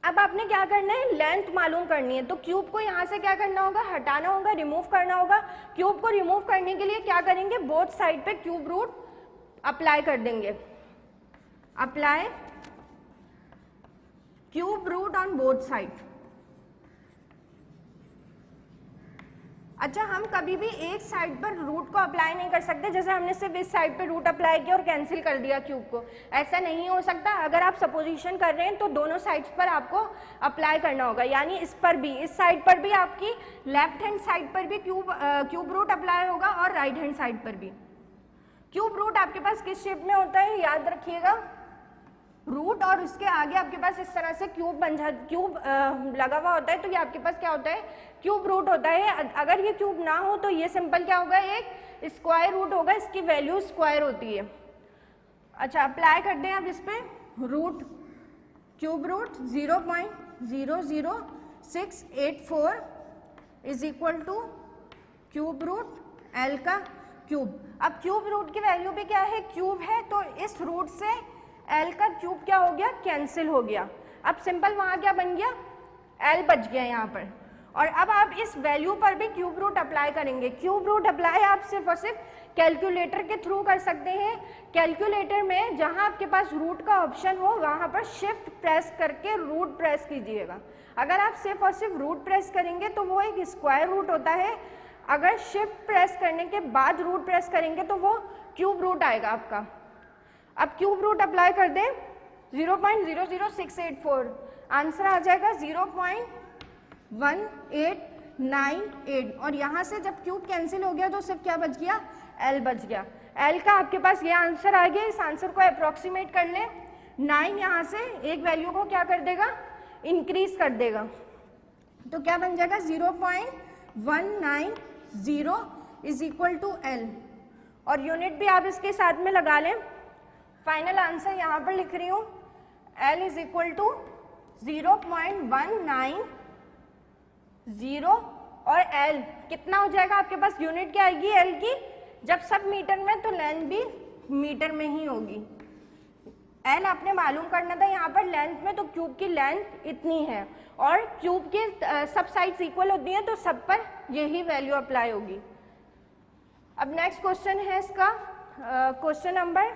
अब आपने क्या करना है, लेंथ मालूम करनी है, तो क्यूब को यहाँ से क्या करना होगा, हटाना होगा, रिमूव करना होगा। क्यूब को रिमूव करने के लिए क्या करेंगे, बोथ साइड पे क्यूब रूट अप्लाई कर देंगे। Apply cube root on both side. अच्छा, हम कभी भी एक साइड पर रूट को अप्लाई नहीं कर सकते, जैसे हमने सिर्फ इस साइड पर रूट अप्लाई किया और कैंसिल कर दिया क्यूब को, ऐसा नहीं हो सकता। अगर आप सपोजिशन कर रहे हैं तो दोनों साइड्स पर आपको अप्लाई करना होगा, यानी इस पर भी, इस साइड पर भी आपकी लेफ्ट हैंड साइड पर भी क्यूब रूट अप्लाई होगा और राइट हैंड साइड पर भी। क्यूब रूट आपके पास किस शेप में होता है, याद रखिएगा, रूट और उसके आगे आपके पास इस तरह से क्यूब लगा हुआ होता है, तो ये आपके पास क्या होता है, क्यूब रूट होता है। अगर ये क्यूब ना हो तो ये सिंपल क्या होगा, एक स्क्वायर रूट होगा, इसकी वैल्यू स्क्वायर होती है। अच्छा, अप्लाई कर दें अब इस पे root, cube root 0.00684 is equal to cube root L का क्यूब। अब क्यूब रूट की वैल्यू भी क्या है, क्यूब है, तो इस रूट से एल का क्यूब क्या हो गया, कैंसिल हो गया। अब सिंपल वहाँ क्या बन गया, एल बच गया यहाँ पर। और अब आप इस वैल्यू पर भी क्यूब रूट अप्लाई करेंगे। क्यूब रूट अप्लाई आप सिर्फ और सिर्फ कैलकुलेटर के थ्रू कर सकते हैं। कैलकुलेटर में जहाँ आपके पास रूट का ऑप्शन हो वहाँ पर शिफ्ट प्रेस करके रूट प्रेस कीजिएगा। अगर आप सिर्फ और सिर्फ रूट प्रेस करेंगे तो वो एक स्क्वायर रूट होता है, अगर शिफ्ट प्रेस करने के बाद रूट प्रेस करेंगे तो वो क्यूब रूट आएगा आपका। अब क्यूब रूट अप्लाई कर दें 0.00684, आंसर आ जाएगा 0.1898 और यहाँ से जब क्यूब कैंसिल हो गया तो सिर्फ क्या बच गया, एल बच गया। एल का आपके पास ये आंसर आ गया। इस आंसर को अप्रोक्सीमेट कर लें, 9 यहाँ से एक वैल्यू को क्या कर देगा, इंक्रीज कर देगा, तो क्या बन जाएगा 0.190 इज इक्वल टू एल और यूनिट भी आप इसके साथ में लगा लें। फाइनल आंसर यहाँ पर लिख रही हूँ, एल इज इक्वल टू 0.190 और एल कितना हो जाएगा आपके पास, यूनिट क्या आएगी एल की, जब सब मीटर में तो लेंथ भी मीटर में ही होगी। एल आपने मालूम करना था यहाँ पर लेंथ में, तो क्यूब की लेंथ इतनी है और क्यूब के सब साइड्स इक्वल होती हैं तो सब पर यही वैल्यू अप्लाई होगी। अब नेक्स्ट क्वेश्चन है इसका क्वेश्चन नंबर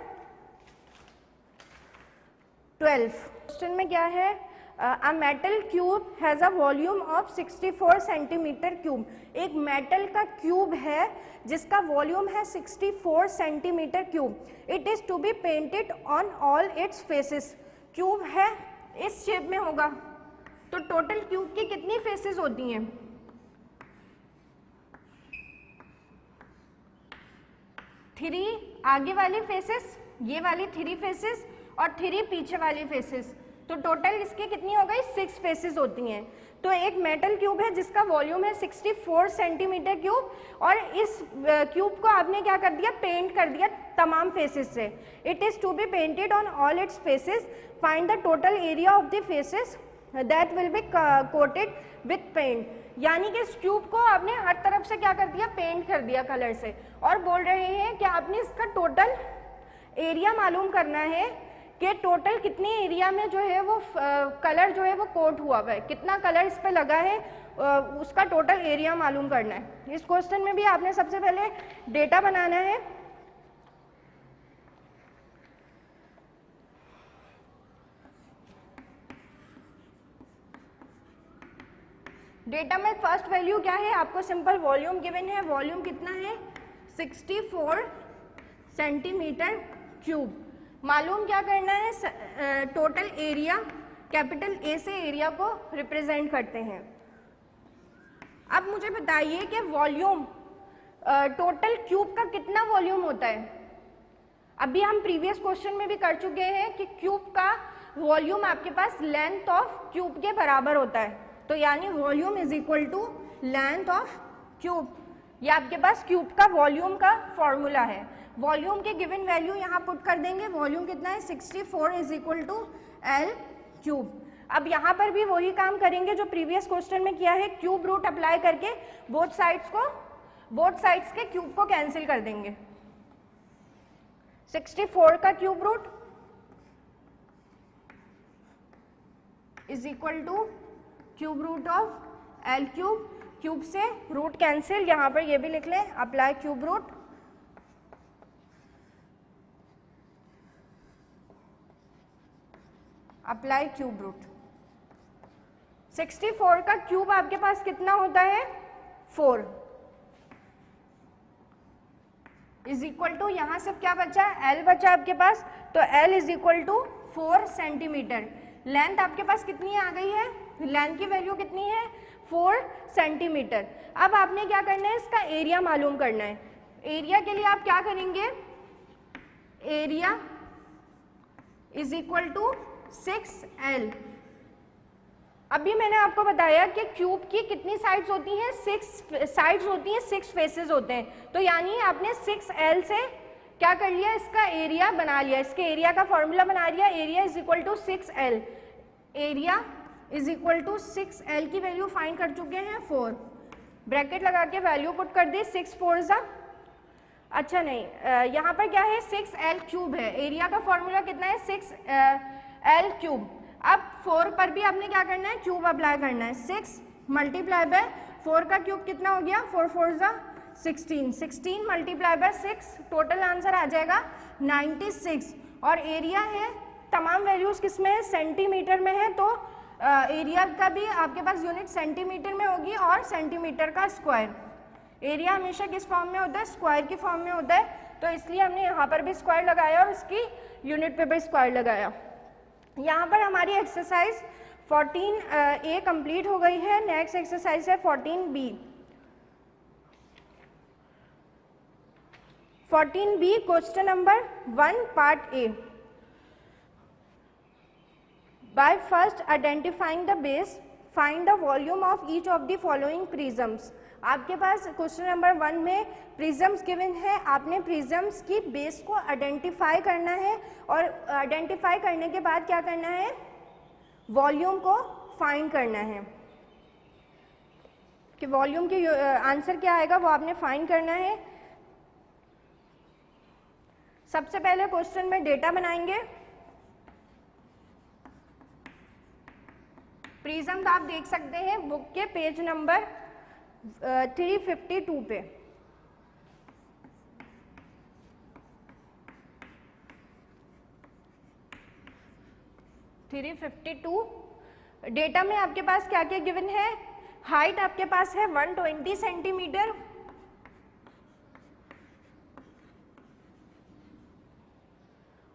12। क्वेश्चन में क्या है, a metal cube has a volume of 64 centimetre cube. एक मेटल का क्यूब है जिसका वॉल्यूम है 64 centimetre cube. It is to be painted on all its faces. Cube है इस शेप में होगा, तो टोटल क्यूब की कितनी फेसेस होती हैं, 3 आगे वाली फेसेस, ये वाली 3 फेसेस और 3 पीछे वाली फेसेस, तो टोटल इसकी कितनी हो गई, 6 फेसेस होती हैं। तो एक मेटल क्यूब है जिसका वॉल्यूम है 64 सेंटीमीटर क्यूब और इस क्यूब को आपने क्या कर दिया, पेंट कर दिया तमाम फेसेस से। It is to be painted on all its faces, find the total area of the faces that will be coated with paint. यानी कि इस क्यूब को आपने हर तरफ से क्या कर दिया, पेंट कर दिया कलर से, और बोल रहे हैं कि आपने इसका टोटल एरिया मालूम करना है कि टोटल कितने एरिया में जो है वो कलर जो है वो कोट हुआ हुआ है, कितना कलर इस पे लगा है, उसका टोटल एरिया मालूम करना है। इस क्वेश्चन में भी आपने सबसे पहले डेटा बनाना है। डेटा में फर्स्ट वैल्यू क्या है, आपको सिंपल वॉल्यूम गिवन है, वॉल्यूम कितना है 64 सेंटीमीटर क्यूब। मालूम क्या करना है, टोटल एरिया, कैपिटल ए से एरिया को रिप्रेजेंट करते हैं। अब मुझे बताइए कि वॉल्यूम टोटल क्यूब का कितना वॉल्यूम होता है। अभी हम प्रीवियस क्वेश्चन में भी कर चुके हैं कि क्यूब का वॉल्यूम आपके पास लेंथ ऑफ क्यूब के बराबर होता है, तो यानी volume is equal to length of cube. ये आपके पास क्यूब का वॉल्यूम का फॉर्मूला है। वॉल्यूम के गिवन वैल्यू यहाँ पुट कर देंगे, वॉल्यूम कितना है 64 is equal to L cube. अब यहाँ पर भी वही काम करेंगे जो प्रीवियस क्वेश्चन में किया है, क्यूब रूट अप्लाई करके बोथ साइड्स के क्यूब को कैंसिल कर देंगे। 64 का cube root is equal to cube root of L cube, cube से रूट कैंसिल, यहाँ पर ये भी लिख लें, apply cube root, apply cube root. 64 का क्यूब आपके पास कितना होता है 4 इज इक्वल टू, यहां से क्या बचा, एल बचा आपके पास, तो L is equal to 4 centimetre. Length आपके पास कितनी आ गई है, लेंथ की वैल्यू कितनी है 4 सेंटीमीटर। अब आपने क्या करना है, इसका एरिया मालूम करना है। एरिया के लिए आप क्या करेंगे, area is equal to 6L। अभी मैंने आपको बताया कि क्यूब की कितनी साइड्स होती हैं, 6 साइड्स होती हैं, 6 फेसेस होते हैं, तो यानी आपने 6L से क्या कर लिया, इसका एरिया बना लिया, इसके एरिया का फॉर्मूला बना लिया। Area is equal to 6L, area is equal to 6L की वैल्यू फाइंड कर चुके हैं 4, ब्रैकेट लगा के वैल्यू पुट कर दी, 6 4 ज़ा, अच्छा नहीं, यहाँ पर क्या है 6L क्यूब है, एरिया का फॉर्मूला कितना है 6L क्यूब। अब 4 पर भी आपने क्या करना है, क्यूब अप्लाई करना है, 6 मल्टीप्लाई बाय 4 का क्यूब कितना हो गया, 4 4 ज़ा 16, 16 मल्टीप्लाई बाय 6, टोटल आंसर आ जाएगा 96। और एरिया है, तमाम वैल्यूज़ किस में है, सेंटीमीटर में है, तो एरिया का भी आपके पास यूनिट सेंटीमीटर में होगी और सेंटीमीटर का स्क्वायर। एरिया हमेशा किस फॉर्म में होता है, स्क्वायर की फॉर्म में होता है, तो इसलिए हमने यहाँ पर भी स्क्वायर लगाया और उसकी यूनिट पे भी स्क्वायर लगाया। यहाँ पर हमारी एक्सरसाइज 14A कंप्लीट हो गई है। नेक्स्ट एक्सरसाइज है 14B। 14B question number 1 part A। By first identifying the base, find the volume of each of the following prisms। आपके पास क्वेश्चन नंबर 1 में प्रिज्म्स गिवन है, आपने प्रिज्म्स की बेस को आइडेंटिफाई करना है और आइडेंटिफाई करने के बाद क्या करना है, वॉल्यूम को फाइंड करना है कि वॉल्यूम के आंसर क्या आएगा वो आपने फाइंड करना है। सबसे पहले क्वेश्चन में डेटा बनाएंगे। प्रिज्म आप देख सकते हैं बुक के पेज नंबर 352 पे। डेटा में आपके पास क्या क्या गिवन है, हाइट आपके पास है 120 सेंटीमीटर,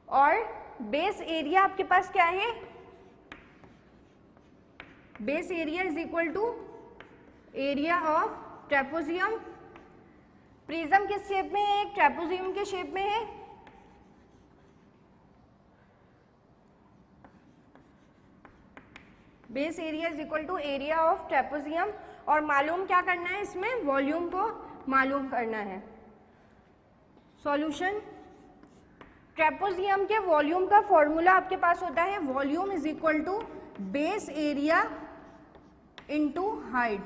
और बेस एरिया आपके पास क्या है, base area is equal to area of trapezium. Prism किस शेप में है, एक ट्रेपेजियम के शेप में है। Base area is equal to area of trapezium, और मालूम क्या करना है, इसमें वॉल्यूम को मालूम करना है। सॉल्यूशन, ट्रेपेजियम के वॉल्यूम का फॉर्मूला आपके पास होता है volume is equal to base area into height.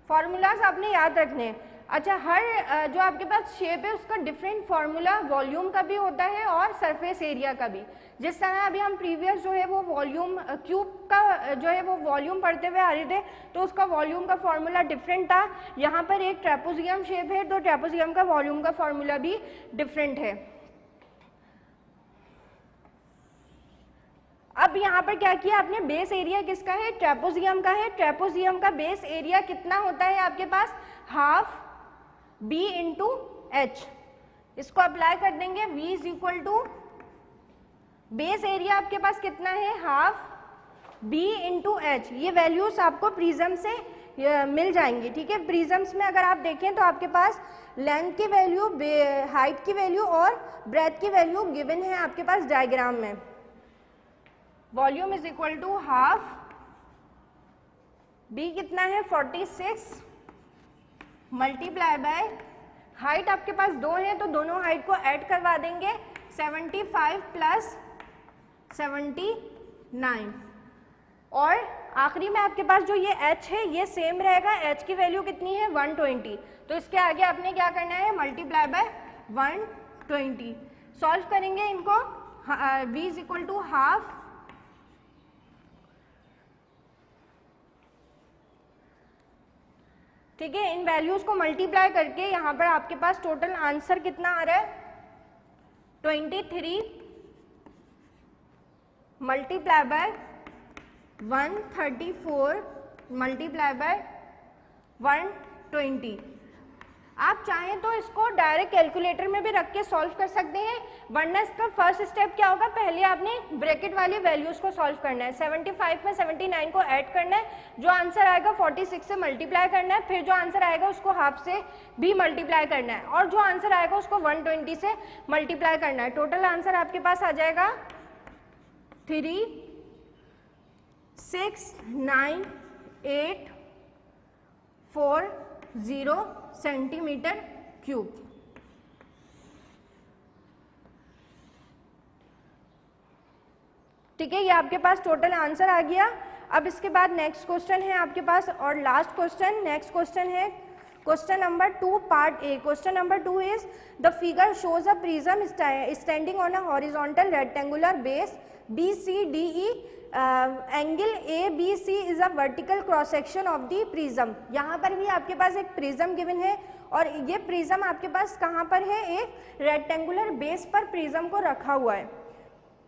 Formulas आपने याद रखने हैं। अच्छा, हर जो आपके पास शेप है उसका डिफरेंट फॉर्मूला वॉल्यूम का भी होता है और सरफेस एरिया का भी। जिस तरह अभी हम प्रीवियस जो है वो वॉल्यूम क्यूब का जो है वो वॉल्यूम पढ़ते हुए आ रहे थे, तो उसका वॉल्यूम का फॉर्मूला डिफरेंट था। यहाँ पर एक ट्रेपेजियम शेप है तो ट्रेपेजियम का वॉल्यूम का फॉर्मूला भी डिफरेंट है। अब यहाँ पर क्या किया आपने, बेस एरिया किसका है, ट्रेपेजियम का है। ट्रेपेजियम का बेस एरिया कितना होता है आपके पास, हाफ b इंटू एच। इसको अप्लाई कर देंगे, v is equal to base area आपके पास कितना है, हाफ b इंटू एच। ये वैल्यूज आपको प्रिज्म से मिल जाएंगी, ठीक है। प्रिज्म्स में अगर आप देखें तो आपके पास लेंथ की वैल्यू, हाइट की वैल्यू और ब्रेथ की वैल्यू गिवन है आपके पास डायग्राम में। Volume is equal to half, b कितना है 46 मल्टीप्लाई बाय हाइट आपके पास 2 है तो दोनों हाइट को ऐड करवा देंगे, 75 प्लस 79, और आखिरी में आपके पास जो ये h है ये सेम रहेगा। h की वैल्यू कितनी है 120, तो इसके आगे आपने क्या करना है, मल्टीप्लाई बाय 120। सॉल्व करेंगे इनको, v is equal to half, ठीक है। इन वैल्यूज को मल्टीप्लाई करके यहाँ पर आपके पास टोटल आंसर कितना आ रहा है, 23 मल्टीप्लाई बाय 134 मल्टीप्लाई बाय 120। आप चाहें तो इसको डायरेक्ट कैलकुलेटर में भी रख के सॉल्व कर सकते हैं, वरना इसका फर्स्ट स्टेप क्या होगा, पहले आपने ब्रैकेट वाली वैल्यूज को सॉल्व करना है। 75 में 79 को ऐड करना है, जो आंसर आएगा 46 से मल्टीप्लाई करना है, फिर जो आंसर आएगा उसको हाफ से भी मल्टीप्लाई करना है, और जो आंसर आएगा उसको 120 से मल्टीप्लाई करना है। टोटल आंसर आपके पास आ जाएगा 36984 सेंटीमीटर क्यूब। ठीक है, ये आपके पास टोटल आंसर आ गया। अब इसके बाद नेक्स्ट क्वेश्चन है आपके पास, और लास्ट क्वेश्चन, नेक्स्ट क्वेश्चन है question number 2 part A. Question number 2 is the figure shows a prism standing on a horizontal rectangular base BCDE, angle ABC is a vertical cross section of the prism. यहाँ पर भी आपके पास एक prism given है, और ये prism आपके पास कहाँ पर है, एक रेक्टेंगुलर बेस पर प्रिज्म को रखा हुआ है।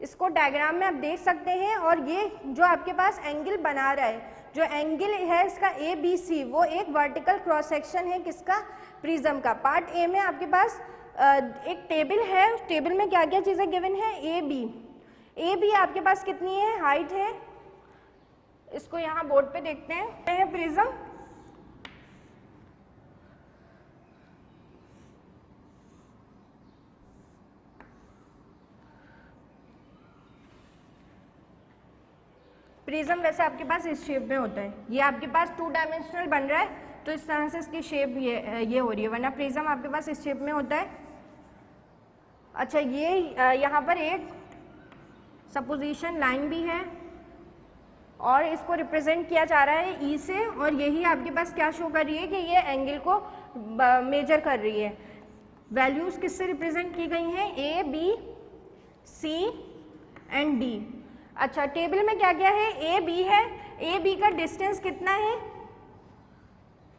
इसको डायग्राम में आप देख सकते हैं। और ये जो आपके पास एंगल बना रहा है, जो एंगल है इसका ABC, वो एक वर्टिकल क्रॉस सेक्शन है किसका, प्रिज्म का। पार्ट ए में आपके पास एक टेबल है, उस टेबल में क्या क्या चीज़ें गिवन है, ए बी आपके पास कितनी है, हाइट है, इसको यहाँ बोर्ड पे देखते हैं, प्रिज्म प्रिज्म वैसे आपके पास इस शेप में होता है, ये आपके पास 2 डायमेंशनल बन रहा है तो इस तरह से इसकी शेप ये हो रही है, वरना प्रिज्म आपके पास इस शेप में होता है। अच्छा, ये यहाँ पर एक सपोजिशन लाइन भी है और इसको रिप्रेजेंट किया जा रहा है ई से, और यही आपके पास क्या शो कर रही है कि ये एंगल को मेजर कर रही है। वैल्यूज़ किससे रिप्रेजेंट की गई हैं, A B C and D. अच्छा, टेबल में क्या क्या है, ए बी है, ए बी का डिस्टेंस कितना है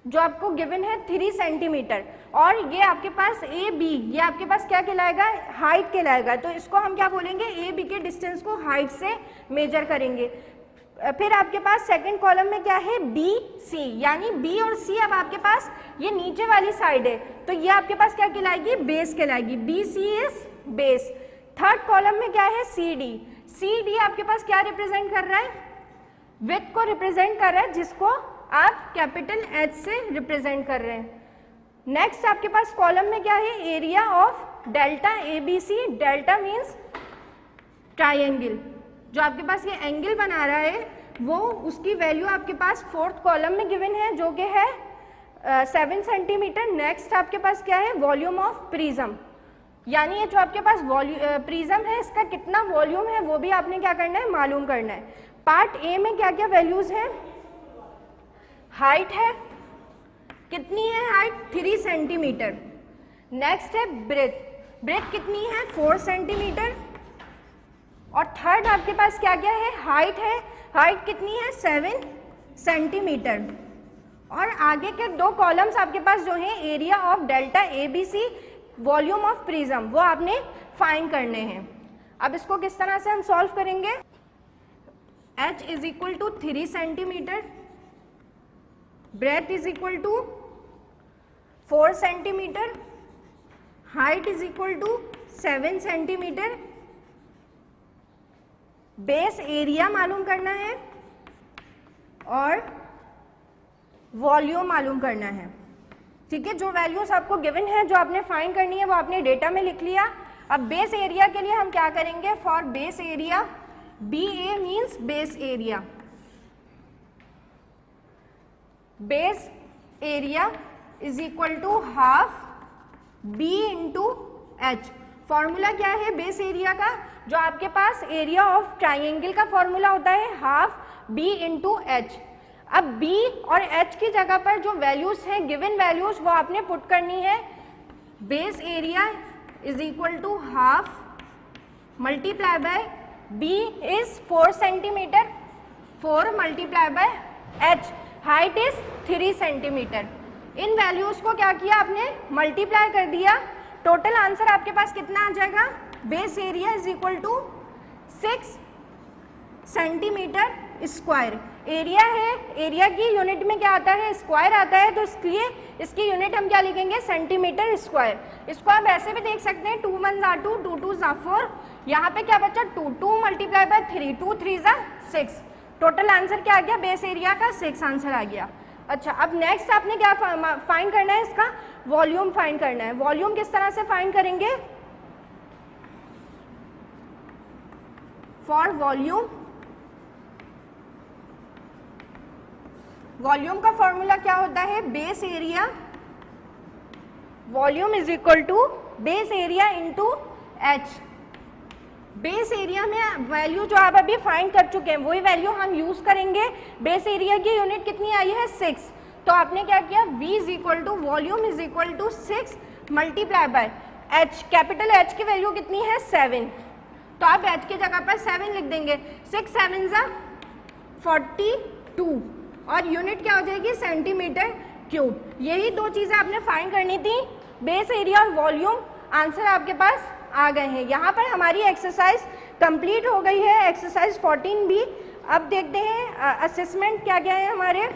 जो आपको गिवन है 3 सेंटीमीटर, और ये आपके पास ए बी, ये आपके पास क्या कहलाएगा, हाइट कहलाएगा। तो इसको हम क्या बोलेंगे, ए बी के डिस्टेंस को हाइट से मेजर करेंगे। फिर आपके पास सेकंड कॉलम में क्या है, बी सी, यानी बी और सी अब आपके पास ये नीचे वाली साइड है तो ये आपके पास क्या कहलाएगी, बेस कहलाएगी, B C is base. Third column में क्या है, सी डी, सी डी आपके पास क्या रिप्रेजेंट कर रहा है, विड्थ को रिप्रेजेंट कर रहा है, जिसको आप कैपिटल एच से रिप्रेजेंट कर रहे हैं। नेक्स्ट आपके पास कॉलम में क्या है, area of delta A B C, delta means triangle, जो आपके पास ये एंगल बना रहा है वो उसकी वैल्यू आपके पास फोर्थ कॉलम में गिवन है जो कि है 7 सेंटीमीटर। नेक्स्ट आपके पास क्या है, वॉल्यूम ऑफ प्रिज्म, यानी ये जो आपके पास प्रिज्म है इसका कितना वॉल्यूम है वो भी आपने क्या करना है, मालूम करना है। पार्ट ए में क्या क्या वैल्यूज हैं, हाइट है, कितनी है हाइट, 3 सेंटीमीटर। नेक्स्ट है ब्रेथ, ब्रेथ कितनी है, 4 सेंटीमीटर। और थर्ड आपके पास क्या क्या है, हाइट है, हाइट कितनी है, 7 सेंटीमीटर। और आगे के 2 कॉलम्स आपके पास जो हैं, area of delta A B C, volume of prism, वो आपने फाइंड करने हैं। अब इसको किस तरह से हम सॉल्व करेंगे, h is equal to 3 centimetre, breadth is equal to 4 centimetre, height is equal to 7 centimetre, base area मालूम करना है और वॉल्यूम मालूम करना है। ठीक है, जो वैल्यूज आपको गिवन है, जो आपने फाइंड करनी है वो आपने डेटा में लिख लिया। अब बेस एरिया के लिए हम क्या करेंगे, for base area, B A means base area, base area is equal to half B into H. Formula क्या है बेस एरिया का, जो आपके पास एरिया ऑफ ट्राइंगल का फॉर्मूला होता है हाफ बी इंटू एच। अब b और h की जगह पर जो वैल्यूज हैं, गिवन वैल्यूज, वो आपने पुट करनी है। Base area is equal to half multiply by b is 4 centimetre, 4 multiply by h, height is 3 centimetre. इन वैल्यूज को क्या किया आपने, मल्टीप्लाई कर दिया। टोटल आंसर आपके पास कितना आ जाएगा, base area is equal to 6 centimetre square. Area है, एरिया की यूनिट में क्या आता है, स्क्वायर आता है, तो इसलिए इसकी यूनिट हम क्या लिखेंगे, सेंटीमीटर स्क्वायर। इसको आप ऐसे भी देख सकते हैं, 2 1 = 2, 2 2 = 4, यहाँ पे क्या बचा 2, 2 मल्टीप्लाई बाय 3, 2 3 = 6। टोटल आंसर क्या आ गया, बेस एरिया का 6 आंसर आ गया। अच्छा, अब नेक्स्ट आपने क्या फाइंड करना है, इसका वॉल्यूम फाइंड करना है। वॉल्यूम किस तरह से फाइंड करेंगे, फॉर वॉल्यूम, वॉल्यूम का फॉर्मूला क्या होता है, base area, volume is equal to base area into H. Base area में वैल्यू जो आप अभी फाइंड कर चुके हैं वही वैल्यू हम यूज करेंगे। बेस एरिया की यूनिट कितनी आई है, 6, तो आपने क्या किया, v is equal to volume is equal to 6 multiply by h, capital H की वैल्यू कितनी है, 7, तो आप h की जगह पर 7 लिख देंगे। 6 7 = 42 और यूनिट क्या हो जाएगी, सेंटीमीटर क्यूब। यही 2 चीज़ें आपने फाइंड करनी थी, बेस एरिया और वॉल्यूम। आंसर आपके पास आ गए हैं। यहाँ पर हमारी एक्सरसाइज कंप्लीट हो गई है, एक्सरसाइज 14 भी। अब देखते हैं असेसमेंट क्या क्या है हमारे,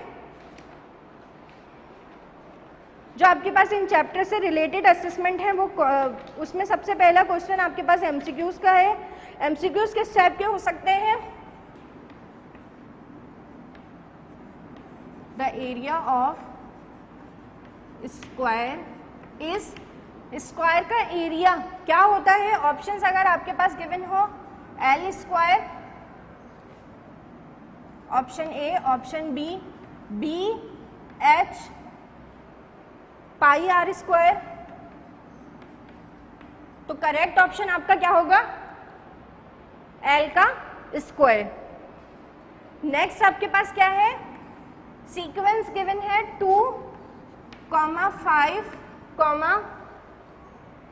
जो आपके पास इन चैप्टर से रिलेटेड असेसमेंट है वो उसमें सबसे पहला क्वेश्चन आपके पास एमसीक्यूज का है। एमसीक्यूज किस टाइप के हो सकते हैं? The area of square is, square का एरिया क्या होता है? ऑप्शंस अगर आपके पास गिवन हो, L square, option A, option B, B H, pi R square, तो करेक्ट ऑप्शन आपका क्या होगा? एल का स्क्वायर। नेक्स्ट आपके पास क्या है? सीक्वेंस गिवन है 2, 5,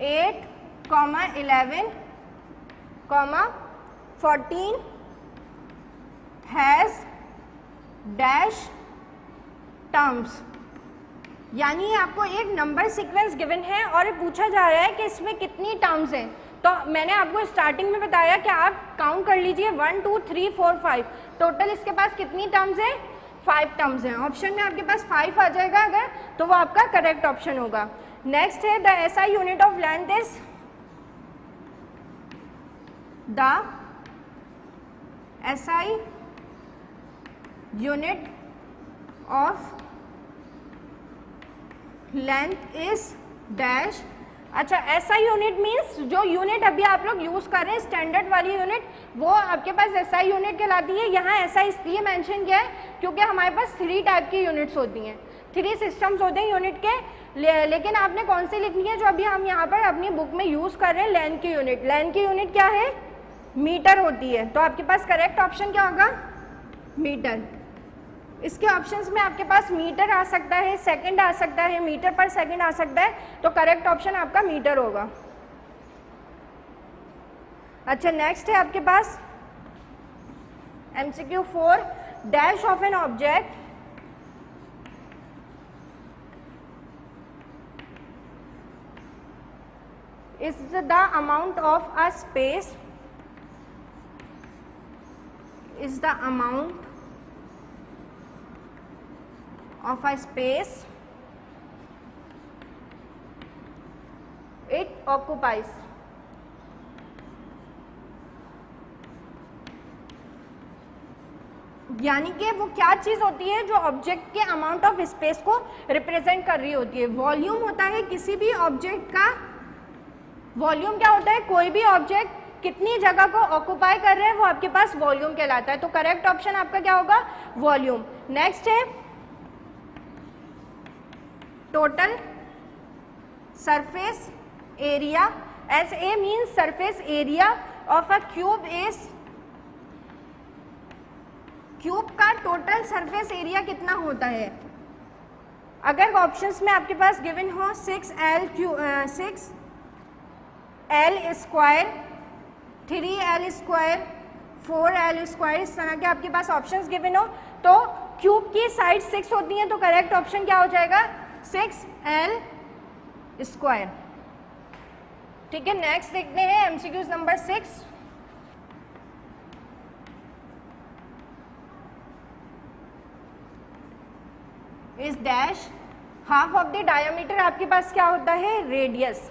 8, 11, 14 हैज डैश टर्म्स, यानी आपको एक नंबर सीक्वेंस गिवन है और ये पूछा जा रहा है कि इसमें कितनी टर्म्स हैं। तो मैंने आपको स्टार्टिंग में बताया कि आप काउंट कर लीजिए 1 2 3 4 5, टोटल इसके पास कितनी टर्म्स हैं? 5 टर्म्स हैं। ऑप्शन में आपके पास 5 आ जाएगा अगर, तो वो आपका करेक्ट ऑप्शन होगा। नेक्स्ट है the SI unit of length is, the SI unit of length is dash. अच्छा, एसआई यूनिट मीन्स जो यूनिट अभी आप लोग यूज कर रहे हैं स्टैंडर्ड वाली यूनिट, वो आपके पास एसआई यूनिट कहलाती है। यहाँ एसआई इसलिए मेंशन किया है क्योंकि हमारे पास 3 टाइप की यूनिट्स होती हैं, 3 सिस्टम्स होते हैं यूनिट के, लेकिन आपने कौन सी लिखनी है? जो अभी हम यहाँ पर अपनी बुक में यूज कर रहे हैं, लेंथ की यूनिट। लेंथ की यूनिट क्या है? मीटर होती है। तो आपके पास करेक्ट ऑप्शन क्या होगा? मीटर। इसके ऑप्शंस में आपके पास मीटर आ सकता है, सेकंड आ सकता है, मीटर पर सेकंड आ सकता है, तो करेक्ट ऑप्शन आपका मीटर होगा। अच्छा, नेक्स्ट है आपके पास MCQ 4, dash of an object is the amount of a space, is the amount of a space it occupies। यानी कि वो क्या चीज होती है जो ऑब्जेक्ट के अमाउंट ऑफ स्पेस को रिप्रेजेंट कर रही होती है। वॉल्यूम होता है किसी भी ऑब्जेक्ट का, वॉल्यूम क्या होता है? कोई भी ऑब्जेक्ट कितनी जगह को ऑक्युपाई कर रहे हैं वो आपके पास वॉल्यूम कहलाता है। तो करेक्ट ऑप्शन आपका क्या होगा? वॉल्यूम। नेक्स्ट है total surface area, S A means surface area of a cube is, cube का टोटल सरफेस एरिया कितना होता है? अगर ऑप्शंस में आपके पास गिवन हो 6L square, 3L square, 4L square, इस तरह के आपके पास ऑप्शंस गिवन हो, तो क्यूब की साइड 6 होती हैं, तो करेक्ट ऑप्शन क्या हो जाएगा? 6L square. ठीक है, नेक्स्ट देखते हैं एमसीक्यूज नंबर 6। इस dash half of the diameter आपके पास क्या होता है? रेडियस।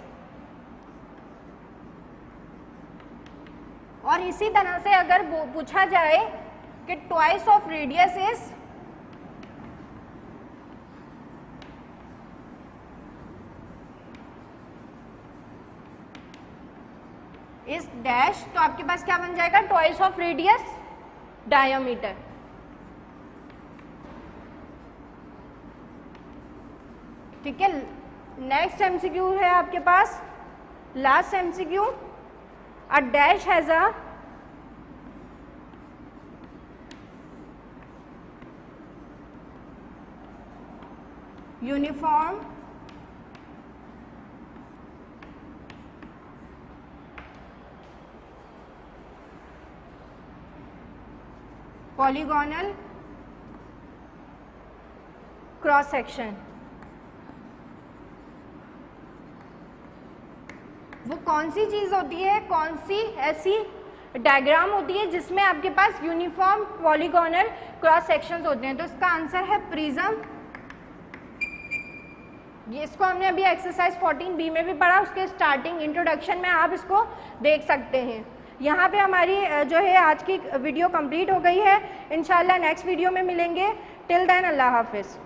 और इसी तरह से अगर पूछा जाए कि ट्वाइस ऑफ रेडियस इज, इस डैश, तो आपके पास क्या बन जाएगा? Twice of radius diameter. ठीक है, नेक्स्ट एमसीक्यू है आपके पास, last MCQ, a dash has a uniform polygonal cross section. वो कौन सी चीज़ होती है, कौन सी ऐसी डायग्राम होती है जिसमें आपके पास यूनिफॉर्म पॉलीगोनल क्रॉस सेक्शंस होते हैं? तो इसका आंसर है प्रिज्म। ये इसको हमने अभी एक्सरसाइज 14B में भी पढ़ा, उसके स्टार्टिंग इंट्रोडक्शन में आप इसको देख सकते हैं। यहाँ पे हमारी जो है आज की वीडियो कंप्लीट हो गई है। इंशाल्लाह नेक्स्ट वीडियो में मिलेंगे। टिल देन अल्लाह हाफिज़।